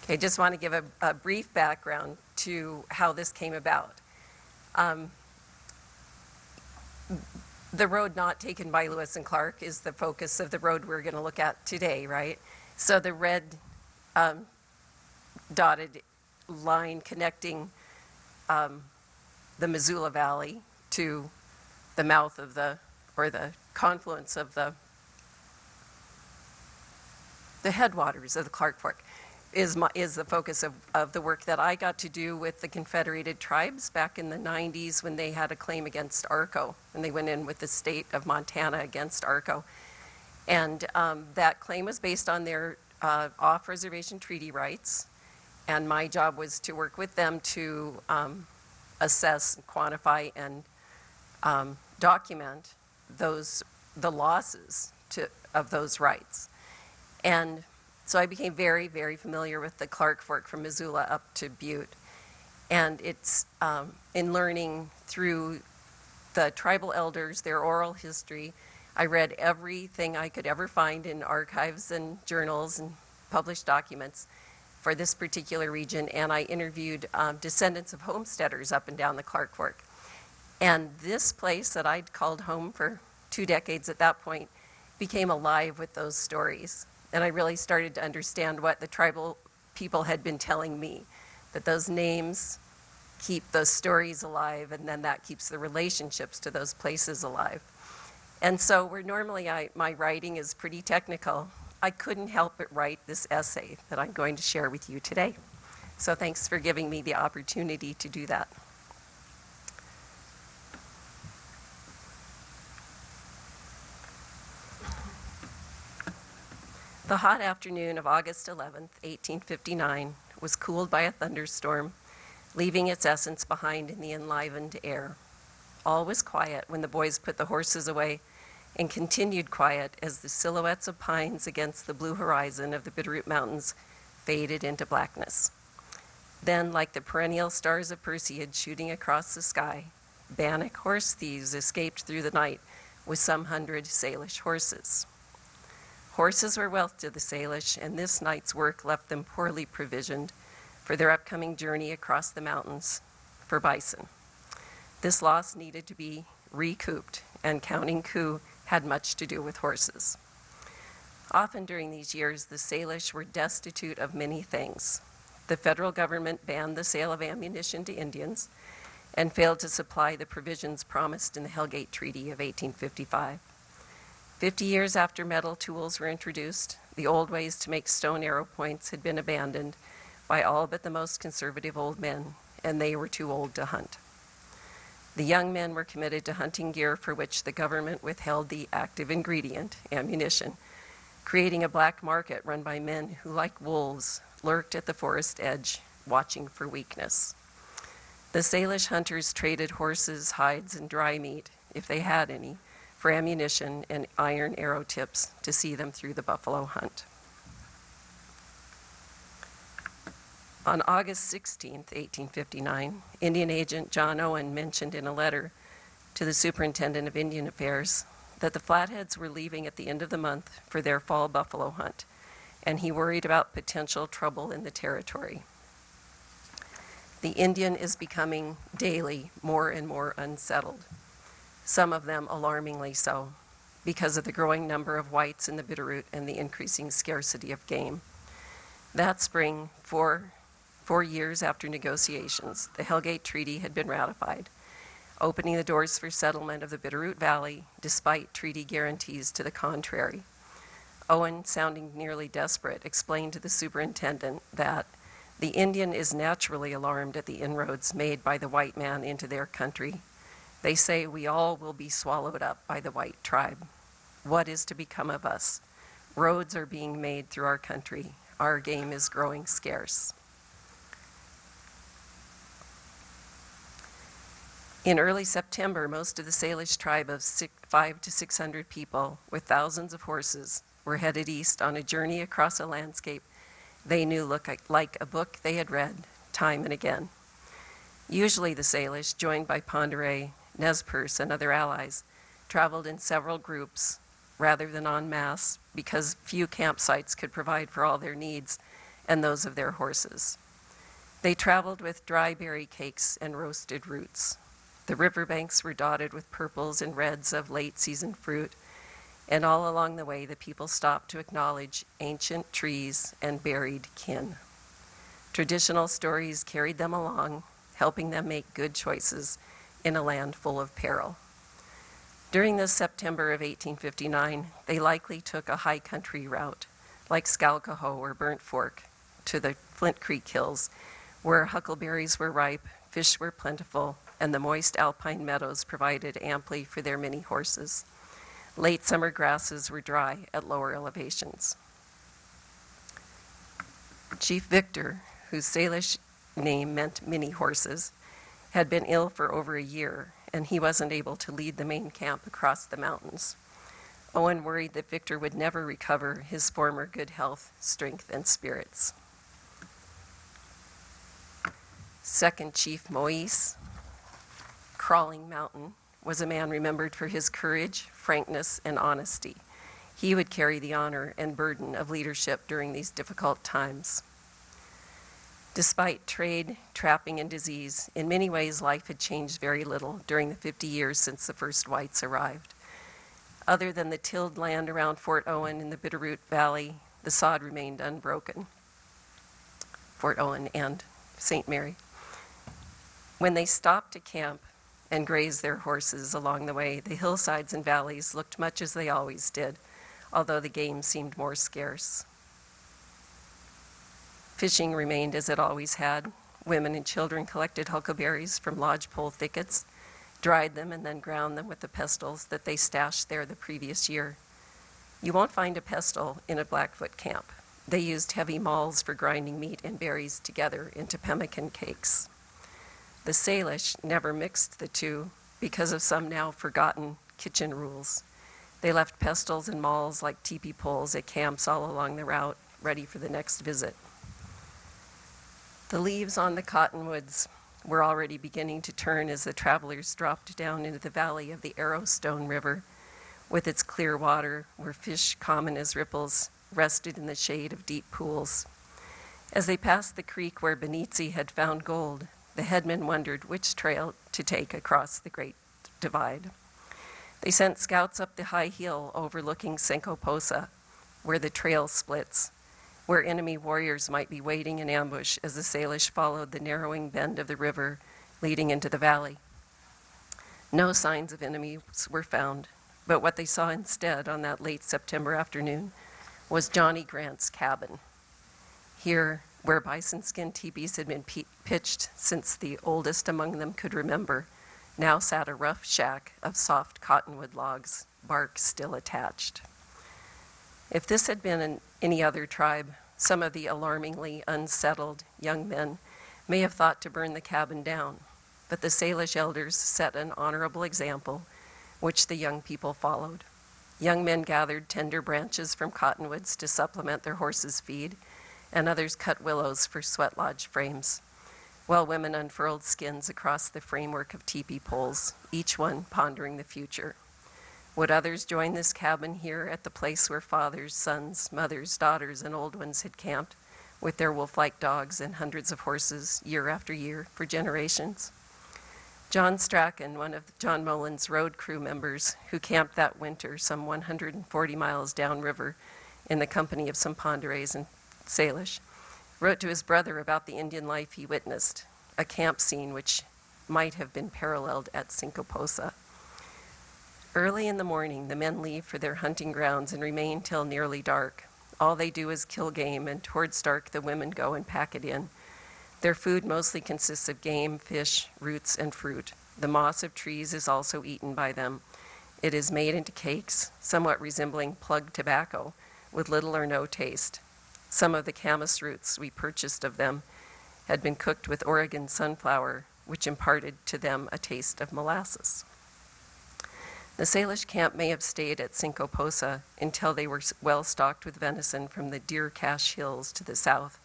Okay, just want to give a brief background to how this came about. The road not taken by Lewis and Clark is the focus of the road we're going to look at today, right? So the red dotted line connecting the Missoula Valley to the mouth of the confluence of the the headwaters of the Clark Fork is the focus of the work that I got to do with the Confederated Tribes back in the 90s when they had a claim against ARCO, and they went in with the state of Montana against ARCO. And that claim was based on their off-reservation treaty rights, and my job was to work with them to assess, quantify, and document the losses of those rights. And so I became very, very familiar with the Clark Fork from Missoula up to Butte. And it's in learning through the tribal elders, their oral history. I read everything I could ever find in archives and journals and published documents for this particular region, and I interviewed descendants of homesteaders up and down the Clark Fork. And this place that I'd called home for 2 decades at that point became alive with those stories. And I really started to understand what the tribal people had been telling me, that those names keep those stories alive, and then that keeps the relationships to those places alive. And so where normally my writing is pretty technical, I couldn't help but write this essay that I'm going to share with you today. So thanks for giving me the opportunity to do that. The hot afternoon of August 11th, 1859, was cooled by a thunderstorm, leaving its essence behind in the enlivened air. All was quiet when the boys put the horses away, and continued quiet as the silhouettes of pines against the blue horizon of the Bitterroot Mountains faded into blackness. Then, like the perennial stars of Perseid shooting across the sky, Bannock horse thieves escaped through the night with some 100 Salish horses. Horses were wealth to the Salish, and this night's work left them poorly provisioned for their upcoming journey across the mountains for bison. This loss needed to be recouped, and Counting Coup had much to do with horses. Often during these years, the Salish were destitute of many things. The federal government banned the sale of ammunition to Indians and failed to supply the provisions promised in the Hellgate Treaty of 1855. 50 years after metal tools were introduced, the old ways to make stone arrow points had been abandoned by all but the most conservative old men, and they were too old to hunt. The young men were committed to hunting gear for which the government withheld the active ingredient, ammunition, creating a black market run by men who, like wolves, lurked at the forest edge, watching for weakness. The Salish hunters traded horses, hides, and dry meat, if they had any, for ammunition and iron arrow tips to see them through the buffalo hunt. On August 16, 1859, Indian Agent John Owen mentioned in a letter to the Superintendent of Indian Affairs that the Flatheads were leaving at the end of the month for their fall buffalo hunt, and he worried about potential trouble in the territory. The Indian is becoming daily more and more unsettled, some of them alarmingly so, because of the growing number of whites in the Bitterroot and the increasing scarcity of game. That spring, 4 years after negotiations, the Hellgate Treaty had been ratified, opening the doors for settlement of the Bitterroot Valley despite treaty guarantees to the contrary. Owen, sounding nearly desperate, explained to the superintendent that the Indian is naturally alarmed at the inroads made by the white man into their country. They say we all will be swallowed up by the white tribe. What is to become of us? Roads are being made through our country. Our game is growing scarce. In early September, most of the Salish tribe of 500 to 600 people with thousands of horses were headed east on a journey across a landscape they knew looked like a book they had read time and again. Usually the Salish, joined by Ponderay, Nez Perce, and other allies, traveled in several groups rather than en masse because few campsites could provide for all their needs and those of their horses. They traveled with dry berry cakes and roasted roots. The riverbanks were dotted with purples and reds of late-season fruit, and all along the way the people stopped to acknowledge ancient trees and buried kin. Traditional stories carried them along, helping them make good choices in a land full of peril. During this September of 1859, they likely took a high country route, like Skalkaho or Burnt Fork, to the Flint Creek Hills, where huckleberries were ripe, fish were plentiful, and the moist alpine meadows provided amply for their many horses. Late summer grasses were dry at lower elevations. Chief Victor, whose Salish name meant many horses, had been ill for over a year, and he wasn't able to lead the main camp across the mountains. Owen worried that Victor would never recover his former good health, strength, and spirits. Second Chief Moise, Crawling Mountain, was a man remembered for his courage, frankness, and honesty. He would carry the honor and burden of leadership during these difficult times. Despite trade, trapping, and disease, in many ways life had changed very little during the 50 years since the first whites arrived. Other than the tilled land around Fort Owen in the Bitterroot Valley, the sod remained unbroken. Fort Owen and St. Mary. When they stopped to camp and grazed their horses along the way, the hillsides and valleys looked much as they always did, although the game seemed more scarce. Fishing remained as it always had. Women and children collected huckleberries from lodgepole thickets, dried them, and then ground them with the pestles that they stashed there the previous year. You won't find a pestle in a Blackfoot camp. They used heavy mauls for grinding meat and berries together into pemmican cakes. The Salish never mixed the two because of some now forgotten kitchen rules. They left pestles and mauls like teepee poles at camps all along the route, ready for the next visit. The leaves on the cottonwoods were already beginning to turn as the travelers dropped down into the valley of the Arrowstone River, with its clear water where fish common as ripples rested in the shade of deep pools. As they passed the creek where Benitzi had found gold, the headmen wondered which trail to take across the Great Divide. They sent scouts up the high hill overlooking Senkoposa, where the trail splits, where enemy warriors might be waiting in ambush as the Salish followed the narrowing bend of the river leading into the valley. No signs of enemies were found, but what they saw instead on that late September afternoon was Johnny Grant's cabin. Here, where bison skin teepees had been pitched since the oldest among them could remember, now sat a rough shack of soft cottonwood logs, bark still attached. If this had been in any other tribe, some of the alarmingly unsettled young men may have thought to burn the cabin down, but the Salish elders set an honorable example, which the young people followed. Young men gathered tender branches from cottonwoods to supplement their horses' feed, and others cut willows for sweat lodge frames, while women unfurled skins across the framework of teepee poles, each one pondering the future. Would others join this cabin here at the place where fathers, sons, mothers, daughters, and old ones had camped with their wolf-like dogs and hundreds of horses year after year for generations? John Strachan, one of John Mullan's road crew members who camped that winter some 140 miles downriver in the company of some Ponderes and Salish, wrote to his brother about the Indian life he witnessed, a camp scene which might have been paralleled at Senkoposa. Early in the morning, the men leave for their hunting grounds and remain till nearly dark. All they do is kill game, and towards dark the women go and pack it in. Their food mostly consists of game, fish, roots, and fruit. The moss of trees is also eaten by them. It is made into cakes, somewhat resembling plug tobacco, with little or no taste. Some of the camas roots we purchased of them had been cooked with Oregon sunflower, which imparted to them a taste of molasses. The Salish camp may have stayed at Senkoposa until they were well stocked with venison from the Deer Cache Hills to the south,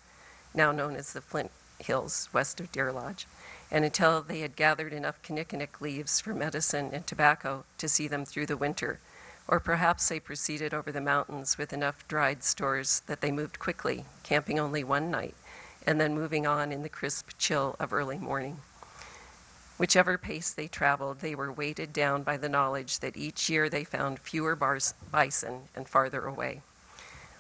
now known as the Flint Hills, west of Deer Lodge, and until they had gathered enough kinnikinick leaves for medicine and tobacco to see them through the winter, or perhaps they proceeded over the mountains with enough dried stores that they moved quickly, camping only one night, and then moving on in the crisp chill of early morning. Whichever pace they traveled, they were weighted down by the knowledge that each year they found fewer bison and farther away.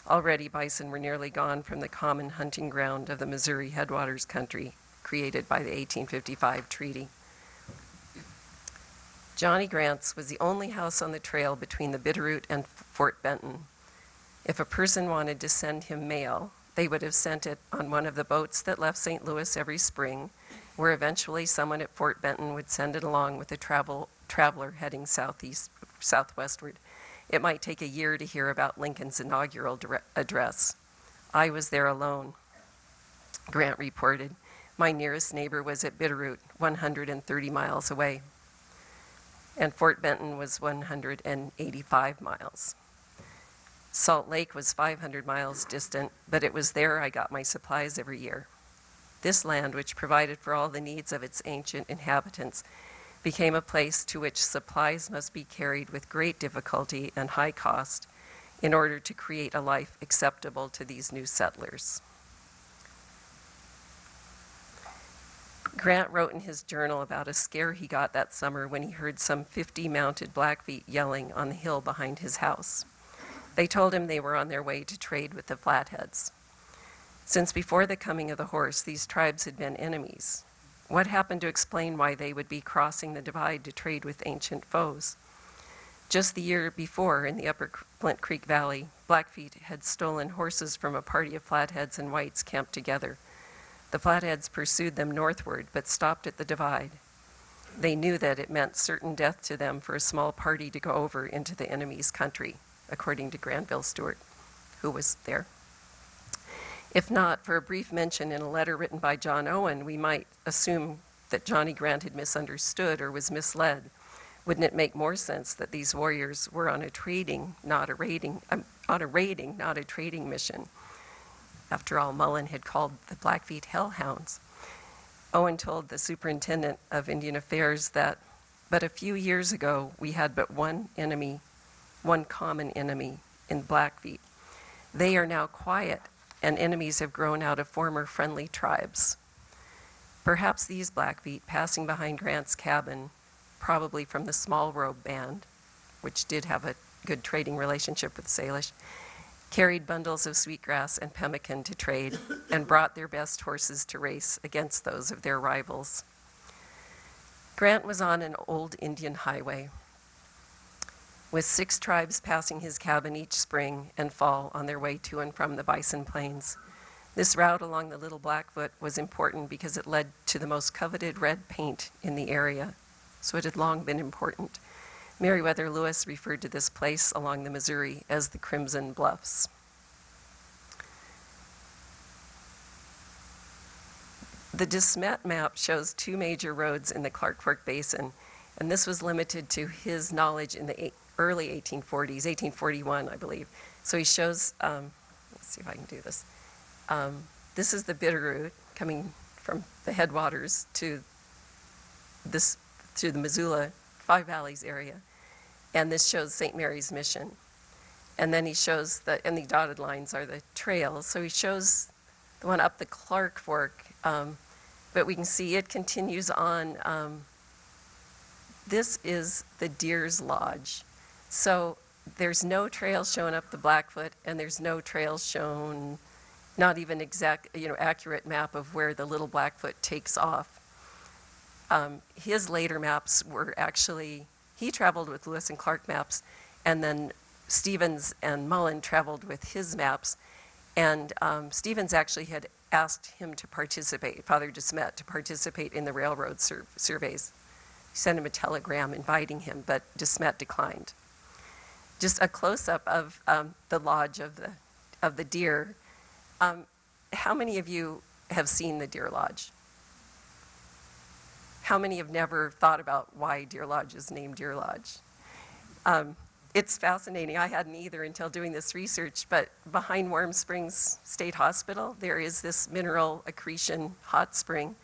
Already bison were nearly gone from the common hunting ground of the Missouri Headwaters country, created by the 1855 treaty. Johnny Grant's was the only house on the trail between the Bitterroot and Fort Benton. If a person wanted to send him mail, they would have sent it on one of the boats that left St. Louis every spring, where eventually someone at Fort Benton would send it along with a traveler heading southwestward. It might take a year to hear about Lincoln's inaugural address. I was there alone, Grant reported. My nearest neighbor was at Bitterroot, 130 miles away, and Fort Benton was 185 miles. Salt Lake was 500 miles distant, but it was there I got my supplies every year. This land, which provided for all the needs of its ancient inhabitants, became a place to which supplies must be carried with great difficulty and high cost in order to create a life acceptable to these new settlers. Grant wrote in his journal about a scare he got that summer when he heard some 50 mounted Blackfeet yelling on the hill behind his house. They told him they were on their way to trade with the Flatheads. Since before the coming of the horse, these tribes had been enemies. What happened to explain why they would be crossing the divide to trade with ancient foes? Just the year before, in the upper Flint Creek Valley, Blackfeet had stolen horses from a party of Flatheads and whites camped together. The Flatheads pursued them northward, but stopped at the divide. They knew that it meant certain death to them for a small party to go over into the enemy's country, according to Granville Stewart, who was there. If not for a brief mention in a letter written by John Owen, we might assume that Johnny Grant had misunderstood or was misled. Wouldn't it make more sense that these warriors were on a raiding, not a trading mission? After all, Mullan had called the Blackfeet hellhounds. Owen told the superintendent of Indian Affairs that, but a few years ago, we had but one enemy, one common enemy in Blackfeet. They are now quiet, and enemies have grown out of former friendly tribes. Perhaps these Blackfeet, passing behind Grant's cabin, probably from the Small Robe Band, which did have a good trading relationship with Salish, carried bundles of sweetgrass and pemmican to trade and brought their best horses to race against those of their rivals. Grant was on an old Indian highway, with 6 tribes passing his cabin each spring and fall on their way to and from the Bison Plains. This route along the Little Blackfoot was important because it led to the most coveted red paint in the area, so it had long been important. Meriwether Lewis referred to this place along the Missouri as the Crimson Bluffs. The DeSmet map shows 2 major roads in the Clark Fork Basin, and this was limited to his knowledge in the early 1840s, 1841, I believe. So he shows, let's see if I can do this. This is the Bitterroot coming from the headwaters to the Missoula Five Valleys area. And this shows St. Mary's Mission. And then he shows and the dotted lines are the trails. So he shows the one up the Clark Fork, but we can see it continues on. This is the Deer's Lodge. So there's no trails shown up the Blackfoot, and there's no trails shown, not even accurate map of where the Little Blackfoot takes off. His later maps were actually, he traveled with Lewis and Clark maps, and then Stevens and Mullan traveled with his maps. And Stevens actually had asked him to participate, Father DeSmet, to participate in the railroad surveys. He sent him a telegram inviting him, but DeSmet declined. Just a close-up of the lodge of the deer. How many of you have seen the Deer Lodge? How many have never thought about why Deer Lodge is named Deer Lodge? It's fascinating. I hadn't either until doing this research, but behind Warm Springs State Hospital, there is this mineral accretion hot spring.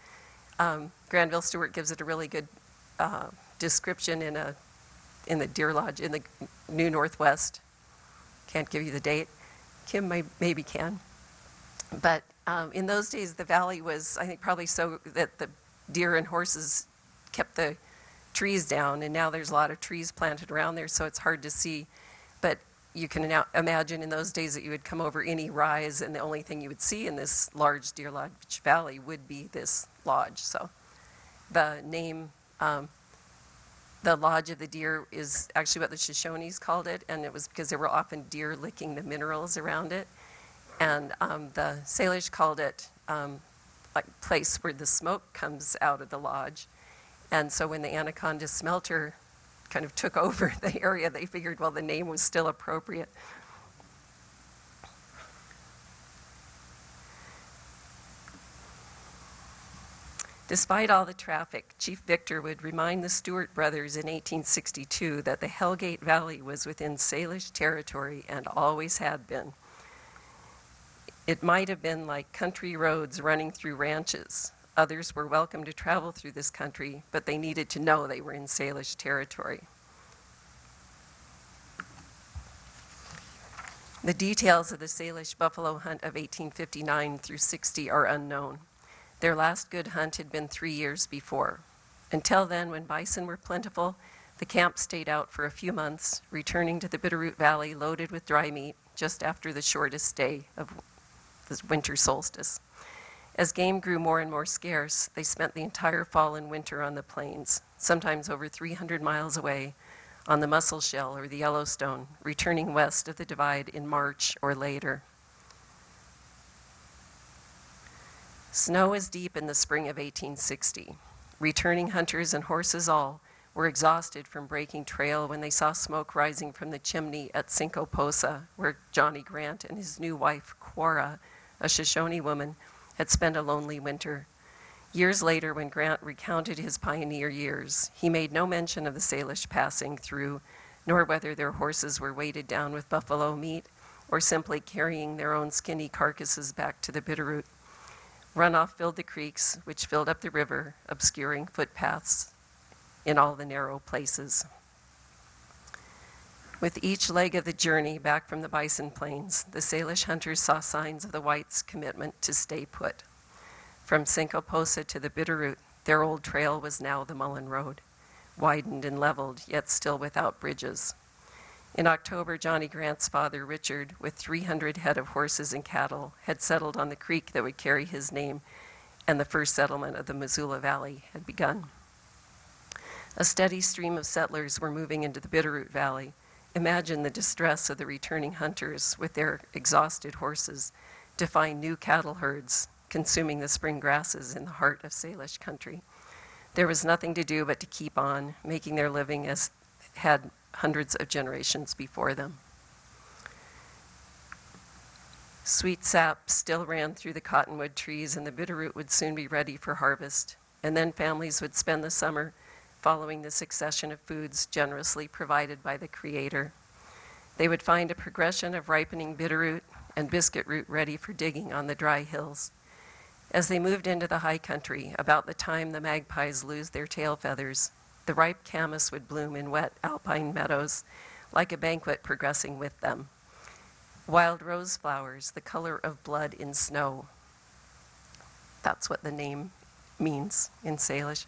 Granville Stewart gives it a really good description in the Deer Lodge in the New Northwest. Can't give you the date. Kim maybe can. But in those days, the valley was, I think, probably so that the deer and horses kept the trees down, and now there's a lot of trees planted around there, so it's hard to see. But you can now imagine in those days that you would come over any rise, and the only thing you would see in this large Deer Lodge Valley would be this lodge. So the name The Lodge of the Deer is actually what the Shoshones called it, and it was because there were often deer licking the minerals around it. And the Salish called it like place where the smoke comes out of the lodge. And so when the Anaconda smelter kind of took over the area, they figured, well, the name was still appropriate. Despite all the traffic, Chief Victor would remind the Stewart brothers in 1862 that the Hellgate Valley was within Salish territory and always had been. It might have been like country roads running through ranches. Others were welcome to travel through this country, but they needed to know they were in Salish territory. The details of the Salish buffalo hunt of 1859 through 60 are unknown. Their last good hunt had been 3 years before. Until then, when bison were plentiful, the camp stayed out for a few months, returning to the Bitterroot Valley loaded with dry meat just after the shortest day of the winter solstice. As game grew more and more scarce, they spent the entire fall and winter on the plains, sometimes over 300 miles away, on the Muscle Shell or the Yellowstone, returning west of the Divide in March or later. Snow was deep in the spring of 1860. Returning hunters and horses all were exhausted from breaking trail when they saw smoke rising from the chimney at Senkoposa, where Johnny Grant and his new wife, Quora, a Shoshone woman, had spent a lonely winter. Years later, when Grant recounted his pioneer years, he made no mention of the Salish passing through, nor whether their horses were weighted down with buffalo meat or simply carrying their own skinny carcasses back to the Bitterroot. Runoff filled the creeks, which filled up the river, obscuring footpaths in all the narrow places. With each leg of the journey back from the Bison Plains, the Salish hunters saw signs of the whites' commitment to stay put. From Senkoposa to the Bitterroot, their old trail was now the Mullan Road, widened and leveled, yet still without bridges. In October, Johnny Grant's father, Richard, with 300 head of horses and cattle, had settled on the creek that would carry his name, and the first settlement of the Missoula Valley had begun. A steady stream of settlers were moving into the Bitterroot Valley. Imagine the distress of the returning hunters with their exhausted horses to find new cattle herds consuming the spring grasses in the heart of Salish country. There was nothing to do but to keep on, making their living as had hundreds of generations before them. Sweet sap still ran through the cottonwood trees, and the Bitterroot would soon be ready for harvest. And then families would spend the summer following the succession of foods generously provided by the Creator. They would find a progression of ripening bitterroot and biscuit root ready for digging on the dry hills. As they moved into the high country, about the time the magpies lose their tail feathers, the ripe camas would bloom in wet alpine meadows, like a banquet progressing with them. Wild rose flowers, the color of blood in snow. That's what the name means in Salish.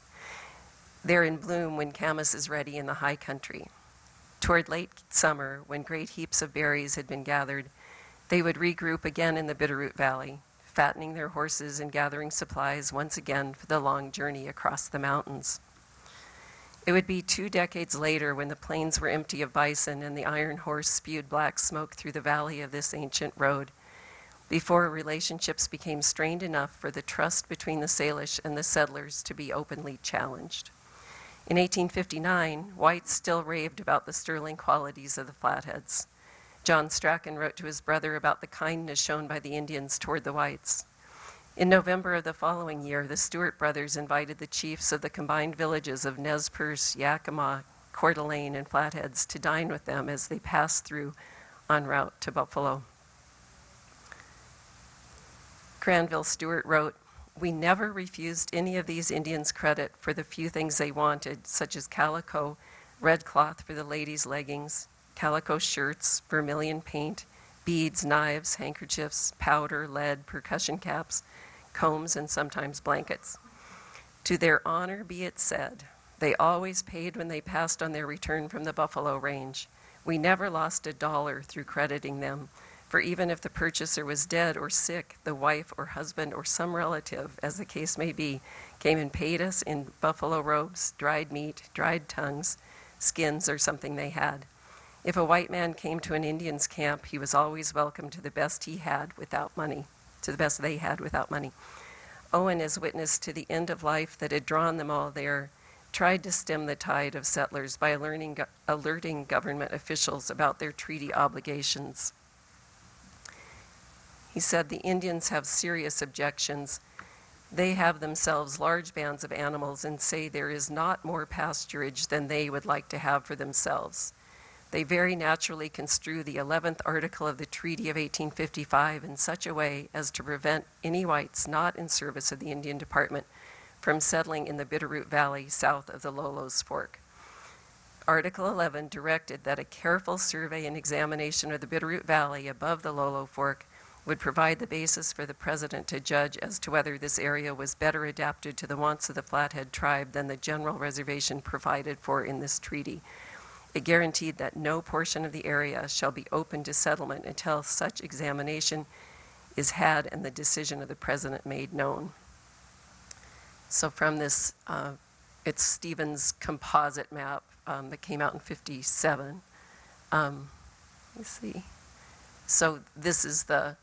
They're in bloom when camas is ready in the high country. Toward late summer, when great heaps of berries had been gathered, they would regroup again in the Bitterroot Valley, fattening their horses and gathering supplies once again for the long journey across the mountains. It would be 2 decades later when the plains were empty of bison and the iron horse spewed black smoke through the valley of this ancient road, before relationships became strained enough for the trust between the Salish and the settlers to be openly challenged. In 1859, whites still raved about the sterling qualities of the Flatheads. John Strachan wrote to his brother about the kindness shown by the Indians toward the whites. In November of the following year, the Stewart brothers invited the chiefs of the combined villages of Nez Perce, Yakima, Coeur d'Alene, and Flatheads to dine with them as they passed through en route to Buffalo. Granville Stewart wrote, "We never refused any of these Indians credit for the few things they wanted, such as calico, red cloth for the ladies' leggings, calico shirts, vermilion paint, beads, knives, handkerchiefs, powder, lead, percussion caps, combs, and sometimes blankets. To their honor be it said, they always paid when they passed on their return from the buffalo range. We never lost $1 through crediting them, For even if the purchaser was dead or sick, the wife or husband or some relative, as the case may be, came and paid us in buffalo robes, dried meat, dried tongues, skins, or something they had. If a white man came to an Indian's camp, he was always welcome to the best he had without money, to the best they had without money. Owen, as witness to the end of life that had drawn them all there, tried to stem the tide of settlers by alerting government officials about their treaty obligations. He said the Indians have serious objections. They have themselves large bands of animals and say there is not more pasturage than they would like to have for themselves. They very naturally construe the 11th article of the Treaty of 1855 in such a way as to prevent any whites not in service of the Indian Department from settling in the Bitterroot Valley south of the Lolo's Fork. Article 11 directed that a careful survey and examination of the Bitterroot Valley above the Lolo Fork would provide the basis for the president to judge as to whether this area was better adapted to the wants of the Flathead tribe than the general reservation provided for in this treaty. It guaranteed that no portion of the area shall be open to settlement until such examination is had and the decision of the president made known. So from this, it's Stevens' composite map that came out in 57. Let's see. So this is the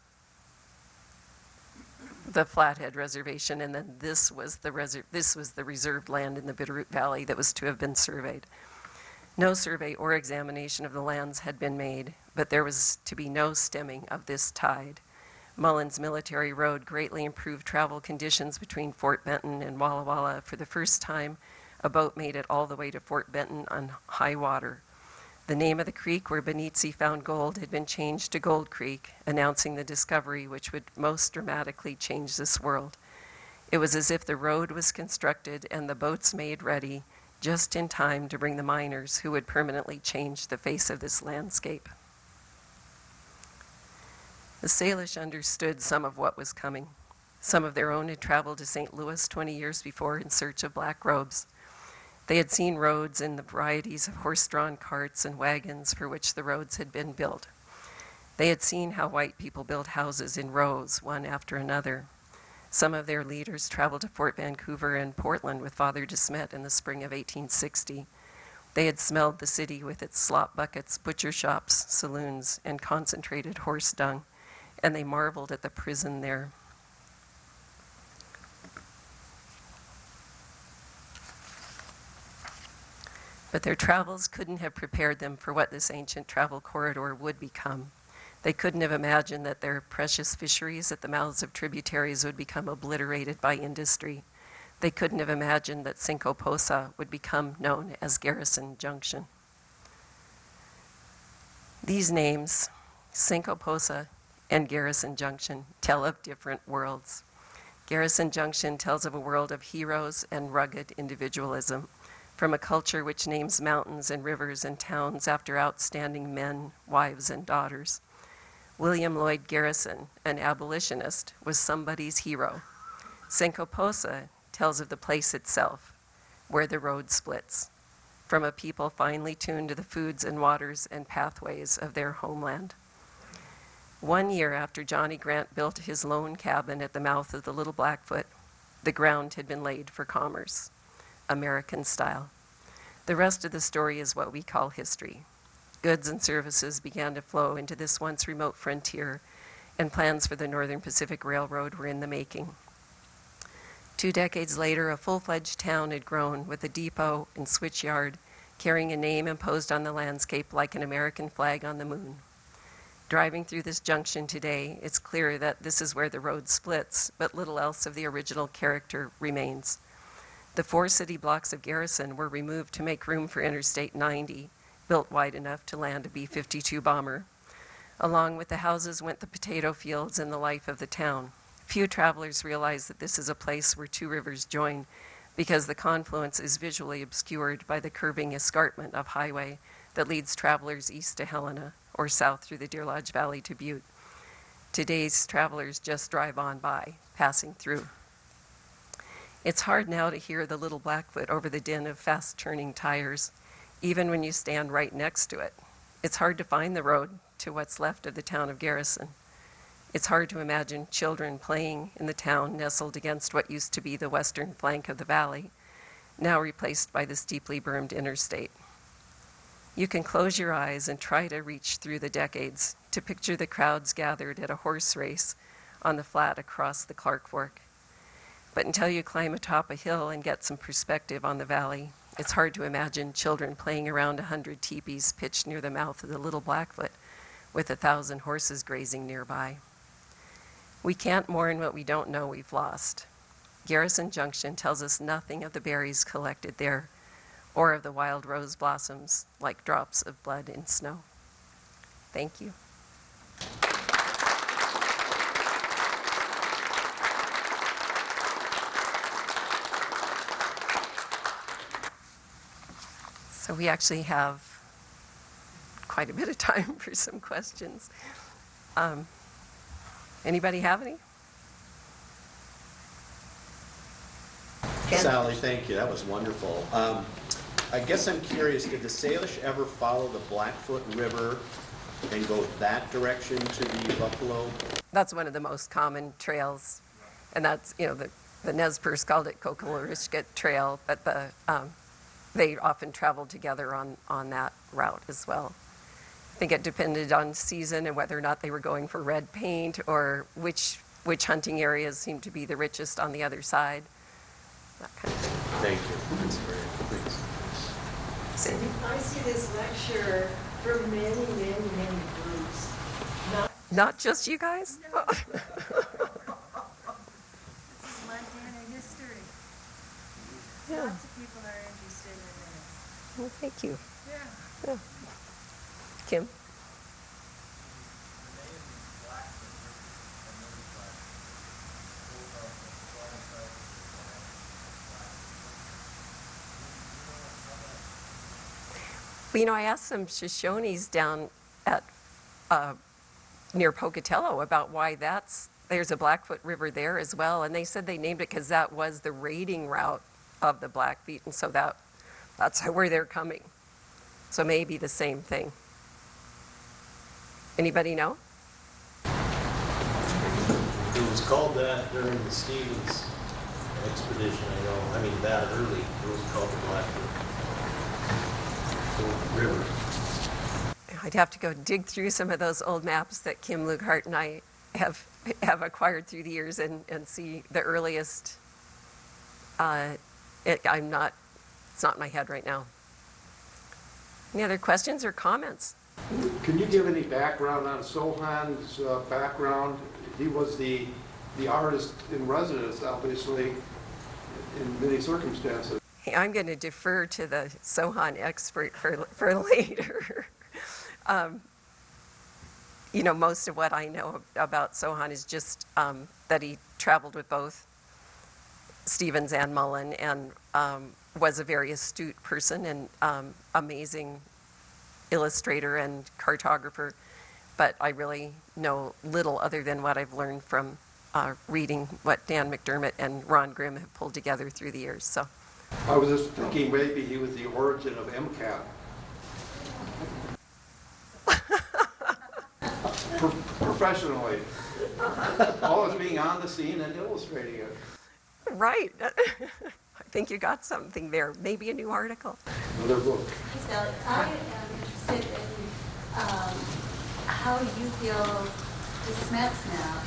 Flathead Reservation, and then this was the reserved land in the Bitterroot Valley that was to have been surveyed. No survey or examination of the lands had been made, but there was to be no stemming of this tide. Mullan's military road greatly improved travel conditions between Fort Benton and Walla Walla. For the first time, a boat made it all the way to Fort Benton on high water. The name of the creek where Benitzi found gold had been changed to Gold Creek, announcing the discovery which would most dramatically change this world. It was as if the road was constructed and the boats made ready just in time to bring the miners who would permanently change the face of this landscape. The Salish understood some of what was coming. Some of their own had traveled to St. Louis 20 years before in search of black robes. They had seen roads and the varieties of horse-drawn carts and wagons for which the roads had been built. They had seen how white people built houses in rows, one after another. Some of their leaders traveled to Fort Vancouver and Portland with Father De Smet in the spring of 1860. They had smelled the city with its slop buckets, butcher shops, saloons, and concentrated horse dung, and they marveled at the prison there. But their travels couldn't have prepared them for what this ancient travel corridor would become. They couldn't have imagined that their precious fisheries at the mouths of tributaries would become obliterated by industry. They couldn't have imagined that Senkoposa would become known as Garrison Junction. These names, Senkoposa and Garrison Junction, tell of different worlds. Garrison Junction tells of a world of heroes and rugged individualism, from a culture which names mountains and rivers and towns after outstanding men, wives, and daughters. William Lloyd Garrison, an abolitionist, was somebody's hero. Senkoposa tells of the place itself, where the road splits, from a people finely tuned to the foods and waters and pathways of their homeland. 1 year after Johnny Grant built his lone cabin at the mouth of the Little Blackfoot, the ground had been laid for commerce, American style. The rest of the story is what we call history. Goods and services began to flow into this once remote frontier, and plans for the Northern Pacific Railroad were in the making. 2 decades later, a full-fledged town had grown with a depot and switchyard carrying a name imposed on the landscape like an American flag on the moon. Driving through this junction today, it's clear that this is where the road splits, but little else of the original character remains. The 4 city blocks of Garrison were removed to make room for Interstate 90, built wide enough to land a B-52 bomber. Along with the houses went the potato fields and the life of the town. Few travelers realize that this is a place where 2 rivers join, because the confluence is visually obscured by the curving escarpment of highway that leads travelers east to Helena or south through the Deer Lodge Valley to Butte. Today's travelers just drive on by, passing through. It's hard now to hear the Little Blackfoot over the din of fast-turning tires, even when you stand right next to it. It's hard to find the road to what's left of the town of Garrison. It's hard to imagine children playing in the town nestled against what used to be the western flank of the valley, now replaced by the steeply bermed interstate. You can close your eyes and try to reach through the decades to picture the crowds gathered at a horse race on the flat across the Clark Fork. But until you climb atop a hill and get some perspective on the valley, it's hard to imagine children playing around 100 teepees pitched near the mouth of the Little Blackfoot with 1,000 horses grazing nearby. We can't mourn what we don't know we've lost. Garrison Junction tells us nothing of the berries collected there or of the wild rose blossoms like drops of blood in snow. Thank you. So we actually have quite a bit of time for some questions. Anybody have any? Sally, thank you. That was wonderful. I guess I'm curious, did the Salish ever follow the Blackfoot River and go that direction to the Buffalo? That's one of the most common trails, and that's, you know, the Nez Perce called it Kokolorishkit Trail, but they often traveled together on that route as well. I think it depended on season and whether or not they were going for red paint or which hunting areas seemed to be the richest on the other side. That kind of thing. Thank you. That's great. Thanks. Cindy? I see this lecture for many groups. Not just you guys? No. Montana history. Yeah. Lots of people are interested in this. Well, thank you. Yeah. Kim? Well, you know, I asked some Shoshones down at near Pocatello about why there's a Blackfoot River there as well, and they said they named it because that was the raiding route of the Blackfeet, and so that's where they're coming. So maybe the same thing. Anybody know? It was called that during the Stevens expedition, I know. I mean, that early, it was called the Blackfoot River. I'd have to go dig through some of those old maps that Kim Lughart and I have acquired through the years and see the earliest. It's not in my head right now. Any other questions or comments? Can you give any background on Sohan's background? He was the artist in residence, obviously, in many circumstances. Hey, I'm going to defer to the Sohan expert for later. You know, most of what I know about Sohan is just that he traveled with both Stevens and Mullan and was a very astute person and amazing illustrator and cartographer, but I really know little other than what I've learned from reading what Dan McDermott and Ron Grimm have pulled together through the years. So I was just thinking maybe he was the origin of MCAT. Professionally. Always being on the scene and illustrating it. right. I think you got something there. Maybe a new article. Another book. Hey, Sally, I am interested in how you feel DeSmet's map,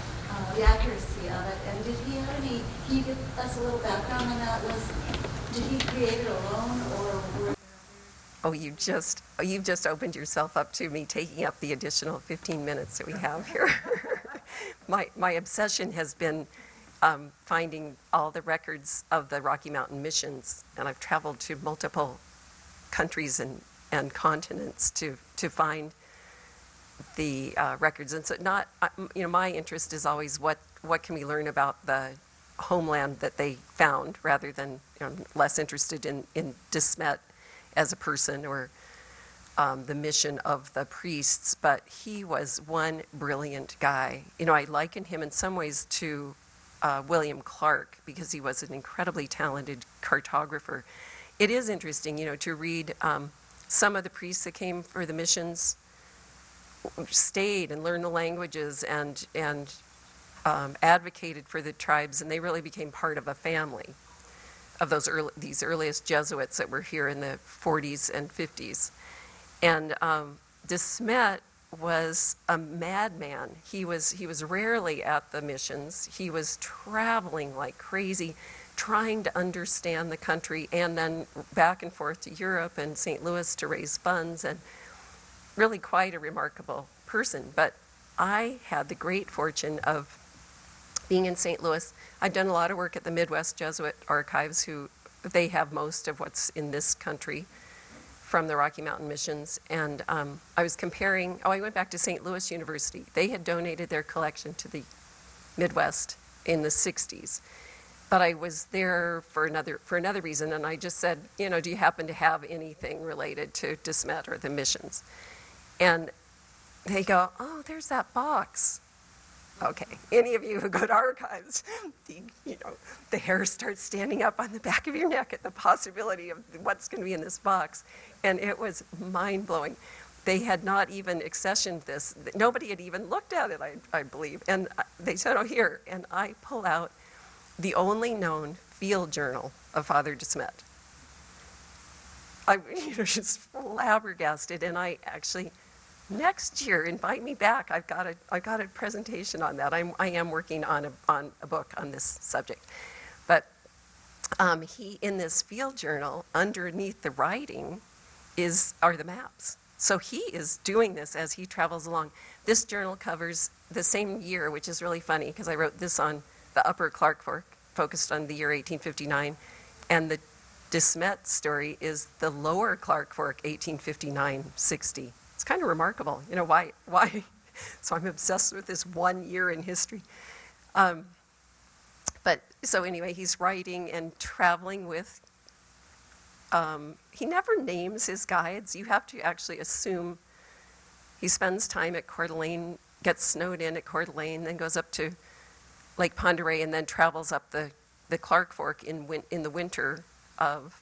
the accuracy of it, and did he have any, can you give us a little background on that? Did he create it alone, or were Oh, you've just opened yourself up to me taking up the additional 15 minutes that we have here. My obsession has been finding all the records of the Rocky Mountain missions, and I've traveled to multiple countries and continents to find the records. And so my interest is always what can we learn about the homeland that they found, rather than less interested in DeSmet as a person or the mission of the priests, but he was one brilliant guy. I liken him in some ways to William Clark because he was an incredibly talented cartographer. It is interesting, to read some of the priests that came for the missions stayed and learned the languages and advocated for the tribes, and they really became part of a family of these earliest Jesuits that were here in the 40s and 50s. And de Smet was a madman. He was rarely at the missions. He was traveling like crazy, trying to understand the country, and then back and forth to Europe and St. Louis to raise funds, and really quite a remarkable person. But I had the great fortune of being in St. Louis. I've done a lot of work at the Midwest Jesuit Archives, they have most of what's in this country from the Rocky Mountain missions. And I was comparing, I went back to St. Louis University. They had donated their collection to the Midwest in the 60s. But I was there for another reason, and I just said, do you happen to have anything related to de Smet or the missions? And they go, oh, there's that box. Okay, any of you who go to archives, the hair starts standing up on the back of your neck at the possibility of what's going to be in this box. And it was mind-blowing. They had not even accessioned this. Nobody had even looked at it, I believe. And they said, oh, here. And I pull out the only known field journal of Father de Smet. I just flabbergasted, and I actually, next year, invite me back. I've got a presentation on that. I am working on a book on this subject. But he, in this field journal, underneath the writing are the maps. So he is doing this as he travels along. This journal covers the same year, which is really funny because I wrote this on the Upper Clark Fork, focused on the year 1859, and the de Smet story is the Lower Clark Fork, 1859-60. It's kind of remarkable, why? So I'm obsessed with this one year in history. But so anyway, he's writing and traveling with. He never names his guides. You have to actually assume he spends time at Coeur d'Alene, gets snowed in at Coeur d'Alene, then goes up to Lake Pend d'Oreille, and then travels up the Clark Fork in the winter of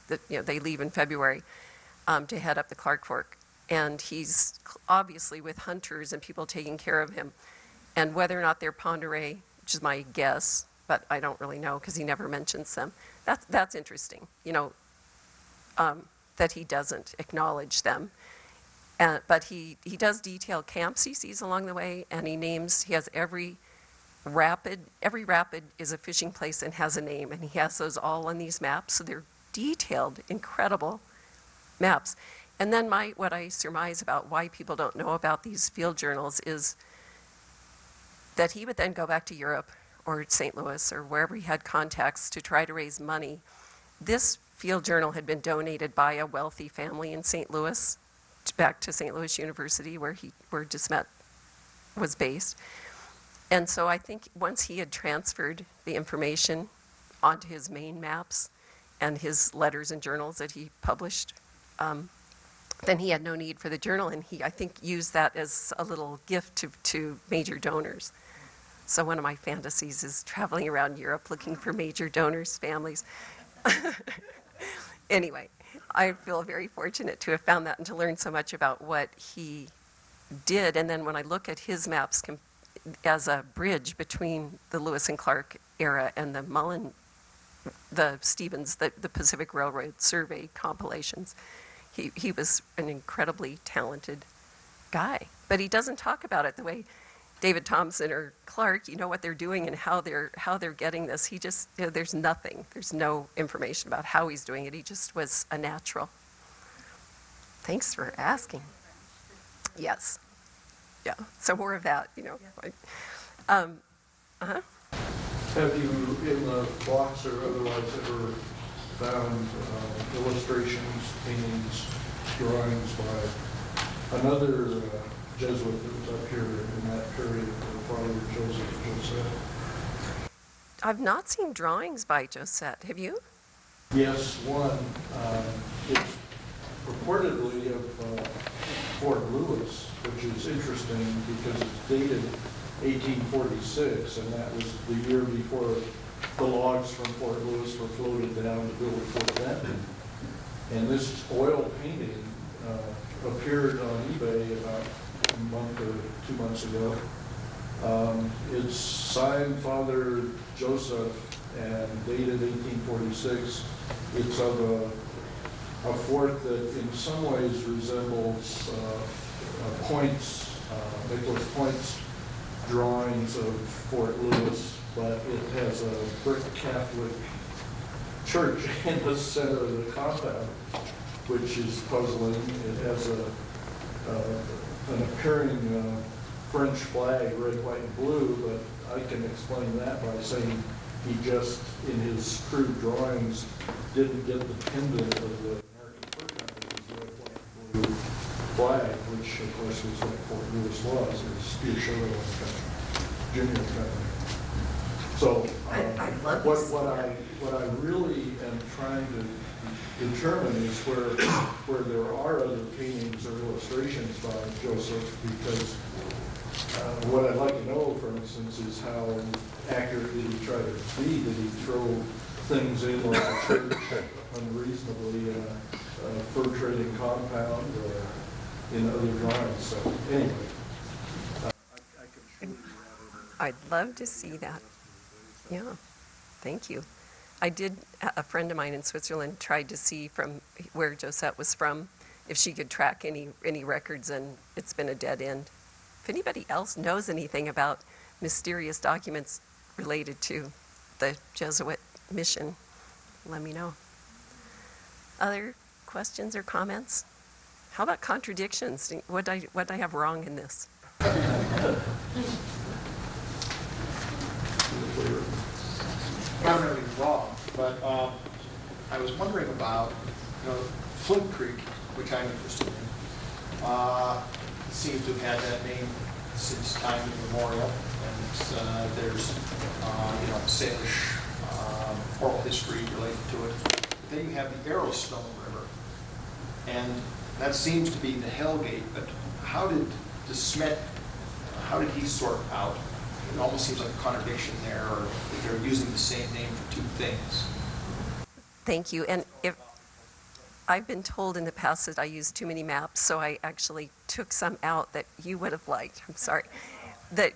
they leave in February to head up the Clark Fork. And he's obviously with hunters and people taking care of him. And whether or not they're Pend d'Oreille, which is my guess, but I don't really know because he never mentions them. That's interesting, that he doesn't acknowledge them. But he does detail camps he sees along the way, and he has every rapid is a fishing place and has a name, and he has those all on these maps. So they're detailed, incredible maps. And then what I surmise about why people don't know about these field journals is that he would then go back to Europe or St. Louis or wherever he had contacts to try to raise money. This field journal had been donated by a wealthy family in St. Louis back to St. Louis University where de Smet was based. And so I think once he had transferred the information onto his main maps and his letters and journals that he published, then he had no need for the journal, and he, I think, used that as a little gift to major donors. So one of my fantasies is traveling around Europe looking for major donors, families. Anyway, I feel very fortunate to have found that and to learn so much about what he did. And then when I look at his maps as a bridge between the Lewis and Clark era and the Mullan, the Stevens, the Pacific Railroad Survey compilations, he was an incredibly talented guy. But he doesn't talk about it the way David Thompson or Clark, what they're doing and how they're getting this. He just, there's nothing. There's no information about how he's doing it. He just was a natural. Thanks for asking. Yes. Yeah. So more of that, Have you, in the box or otherwise, ever found illustrations, paintings, drawings by another Jesuit that was up here in that period, Father Joseph? I've not seen drawings by Josette. Have you? Yes, one. It's purportedly of Fort Lewis, which is interesting because it's dated 1846, and that was the year before the logs from Fort Lewis were floated down to build Fort Benton. And this oil painting appeared on eBay about a month or 2 months ago. It's signed Father Joseph and dated 1846. It's of a fort that in some ways resembles Nicholas Point's drawings of Fort Lewis, but it has a brick Catholic church in the center of the compound, which is puzzling. It has an appearing French flag, red, white, and blue, but I can explain that by saying he just, in his crude drawings, didn't get the pendant of the American Fur Company's red, white, and blue flag, which of course was what Fort Lewis was. It was Spear Sherwood Junior Company. So what I really am trying to determine is where there are other paintings or illustrations by Joseph, because what I'd like to know, for instance, is how accurate did he try to be? Did he throw things in like a church unreasonably in a fur trading compound or in other drawings? So anyway, I can show you that. I'd love to see that. Yeah, thank you. A friend of mine in Switzerland tried to see from where Josette was from, if she could track any records, and it's been a dead end. If anybody else knows anything about mysterious documents related to the Jesuit mission, let me know. Other questions or comments? How about contradictions? What did I have wrong in this? Not really wrong, but I was wondering about, Flint Creek, which I'm interested in. Seems to have had that name since time immemorial, and there's, Salish oral history related to it. But then you have the Arrowstone River, and that seems to be the Hellgate. But how did he sort out? It almost seems like a contradiction there, or if they're using the same name for two things. Thank you. And if I've been told in the past that I used too many maps, so I actually took some out that you would have liked. I'm sorry. That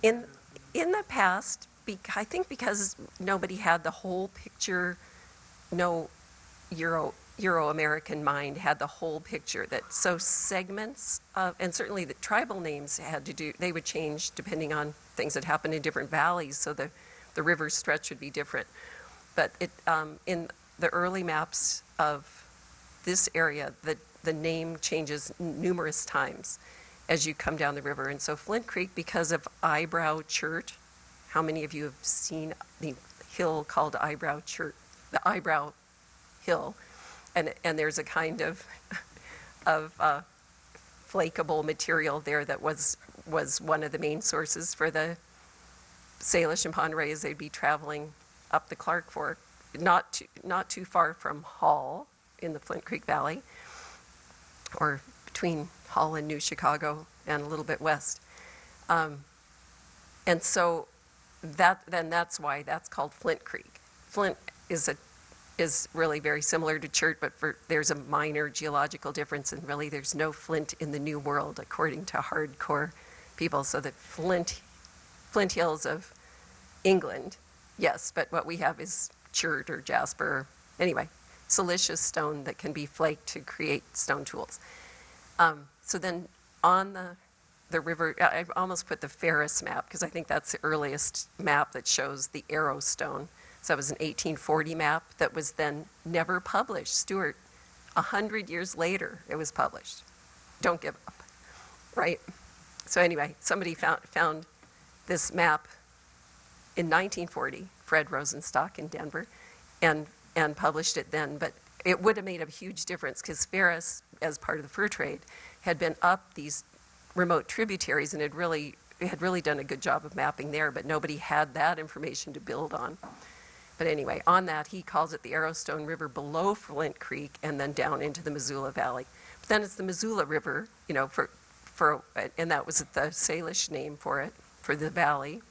in the past, I think because nobody had the whole picture, no Euro-American mind had the whole picture. So segments of, and certainly the tribal names they would change depending on things that happened in different valleys, so the river stretch would be different. But in the early maps of this area, the name changes numerous times as you come down the river. And so Flint Creek, because of Eyebrow Church, how many of you have seen the hill called Eyebrow Church, the Eyebrow Hill? And there's a kind of flakeable material there that was one of the main sources for the Salish and Ponderay as they'd be traveling up the Clark Fork, not too far from Hall in the Flint Creek Valley, or between Hall and New Chicago and a little bit west. And so that's why that's called Flint Creek. Flint is really very similar to Chert, but there's a minor geological difference, and really there's no flint in the New World, according to hardcore people. So the flint hills of England, yes, but what we have is Chert or jasper. Anyway, siliceous stone that can be flaked to create stone tools. So then on the river, I almost put the Ferris map, because I think that's the earliest map that shows the arrow stone. So that was an 1840 map that was then never published. Stewart, 100 years later, it was published. Don't give up, right? So anyway, somebody found this map in 1940, Fred Rosenstock in Denver, and published it then. But it would have made a huge difference, because Ferris, as part of the fur trade, had been up these remote tributaries and had really done a good job of mapping there, but nobody had that information to build on. But anyway, on that, he calls it the Arrowstone River below Flint Creek and then down into the Missoula Valley. But then it's the Missoula River, and that was the Salish name for it, for the valley.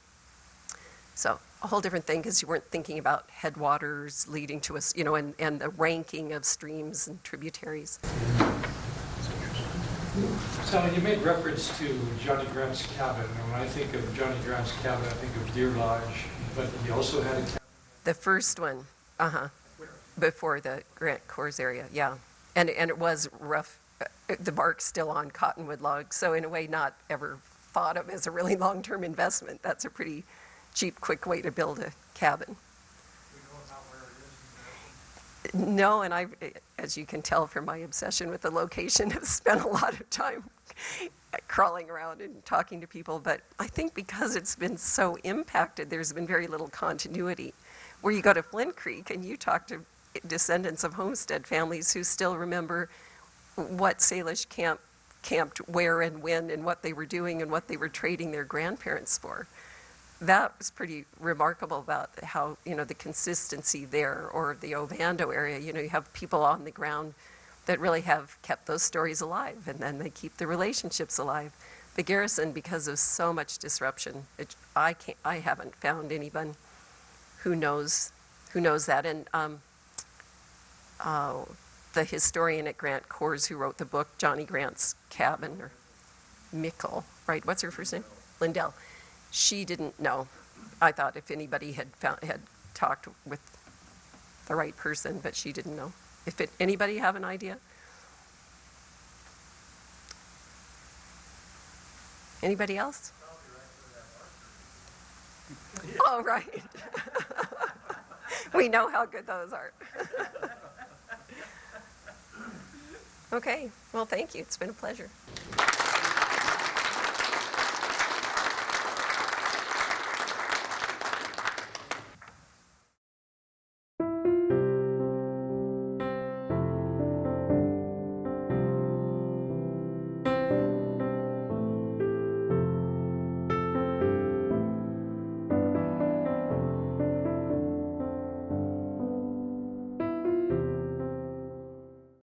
So a whole different thing, because you weren't thinking about headwaters leading to us, and the ranking of streams and tributaries. Sally, you made reference to Johnny Grant's cabin, and when I think of Johnny Grant's cabin, I think of Deer Lodge, but he also had a cabin. The first one, before the Grant Coors area, yeah. And it was rough, the bark's still on cottonwood logs, so in a way not ever thought of as a really long-term investment. That's a pretty cheap, quick way to build a cabin. No, and I, as you can tell from my obsession with the location, have spent a lot of time crawling around and talking to people, but I think because it's been so impacted, there's been very little continuity. Where you go to Flint Creek and you talk to descendants of homestead families who still remember what Salish camped where and when and what they were doing and what they were trading their grandparents for. That was pretty remarkable about how, the consistency there, or the Ovando area, you have people on the ground that really have kept those stories alive, and then they keep the relationships alive. The Garrison, because of so much disruption, I haven't found anyone who knows that. And the historian at Grant Coors who wrote the book, Johnny Grant's Cabin, or Mickle, right? What's her first name? Lindell. She didn't know. I thought if anybody had talked with the right person, but she didn't know. Anybody have an idea? Anybody else? Oh, right. We know how good those are. Okay, well, thank you. It's been a pleasure.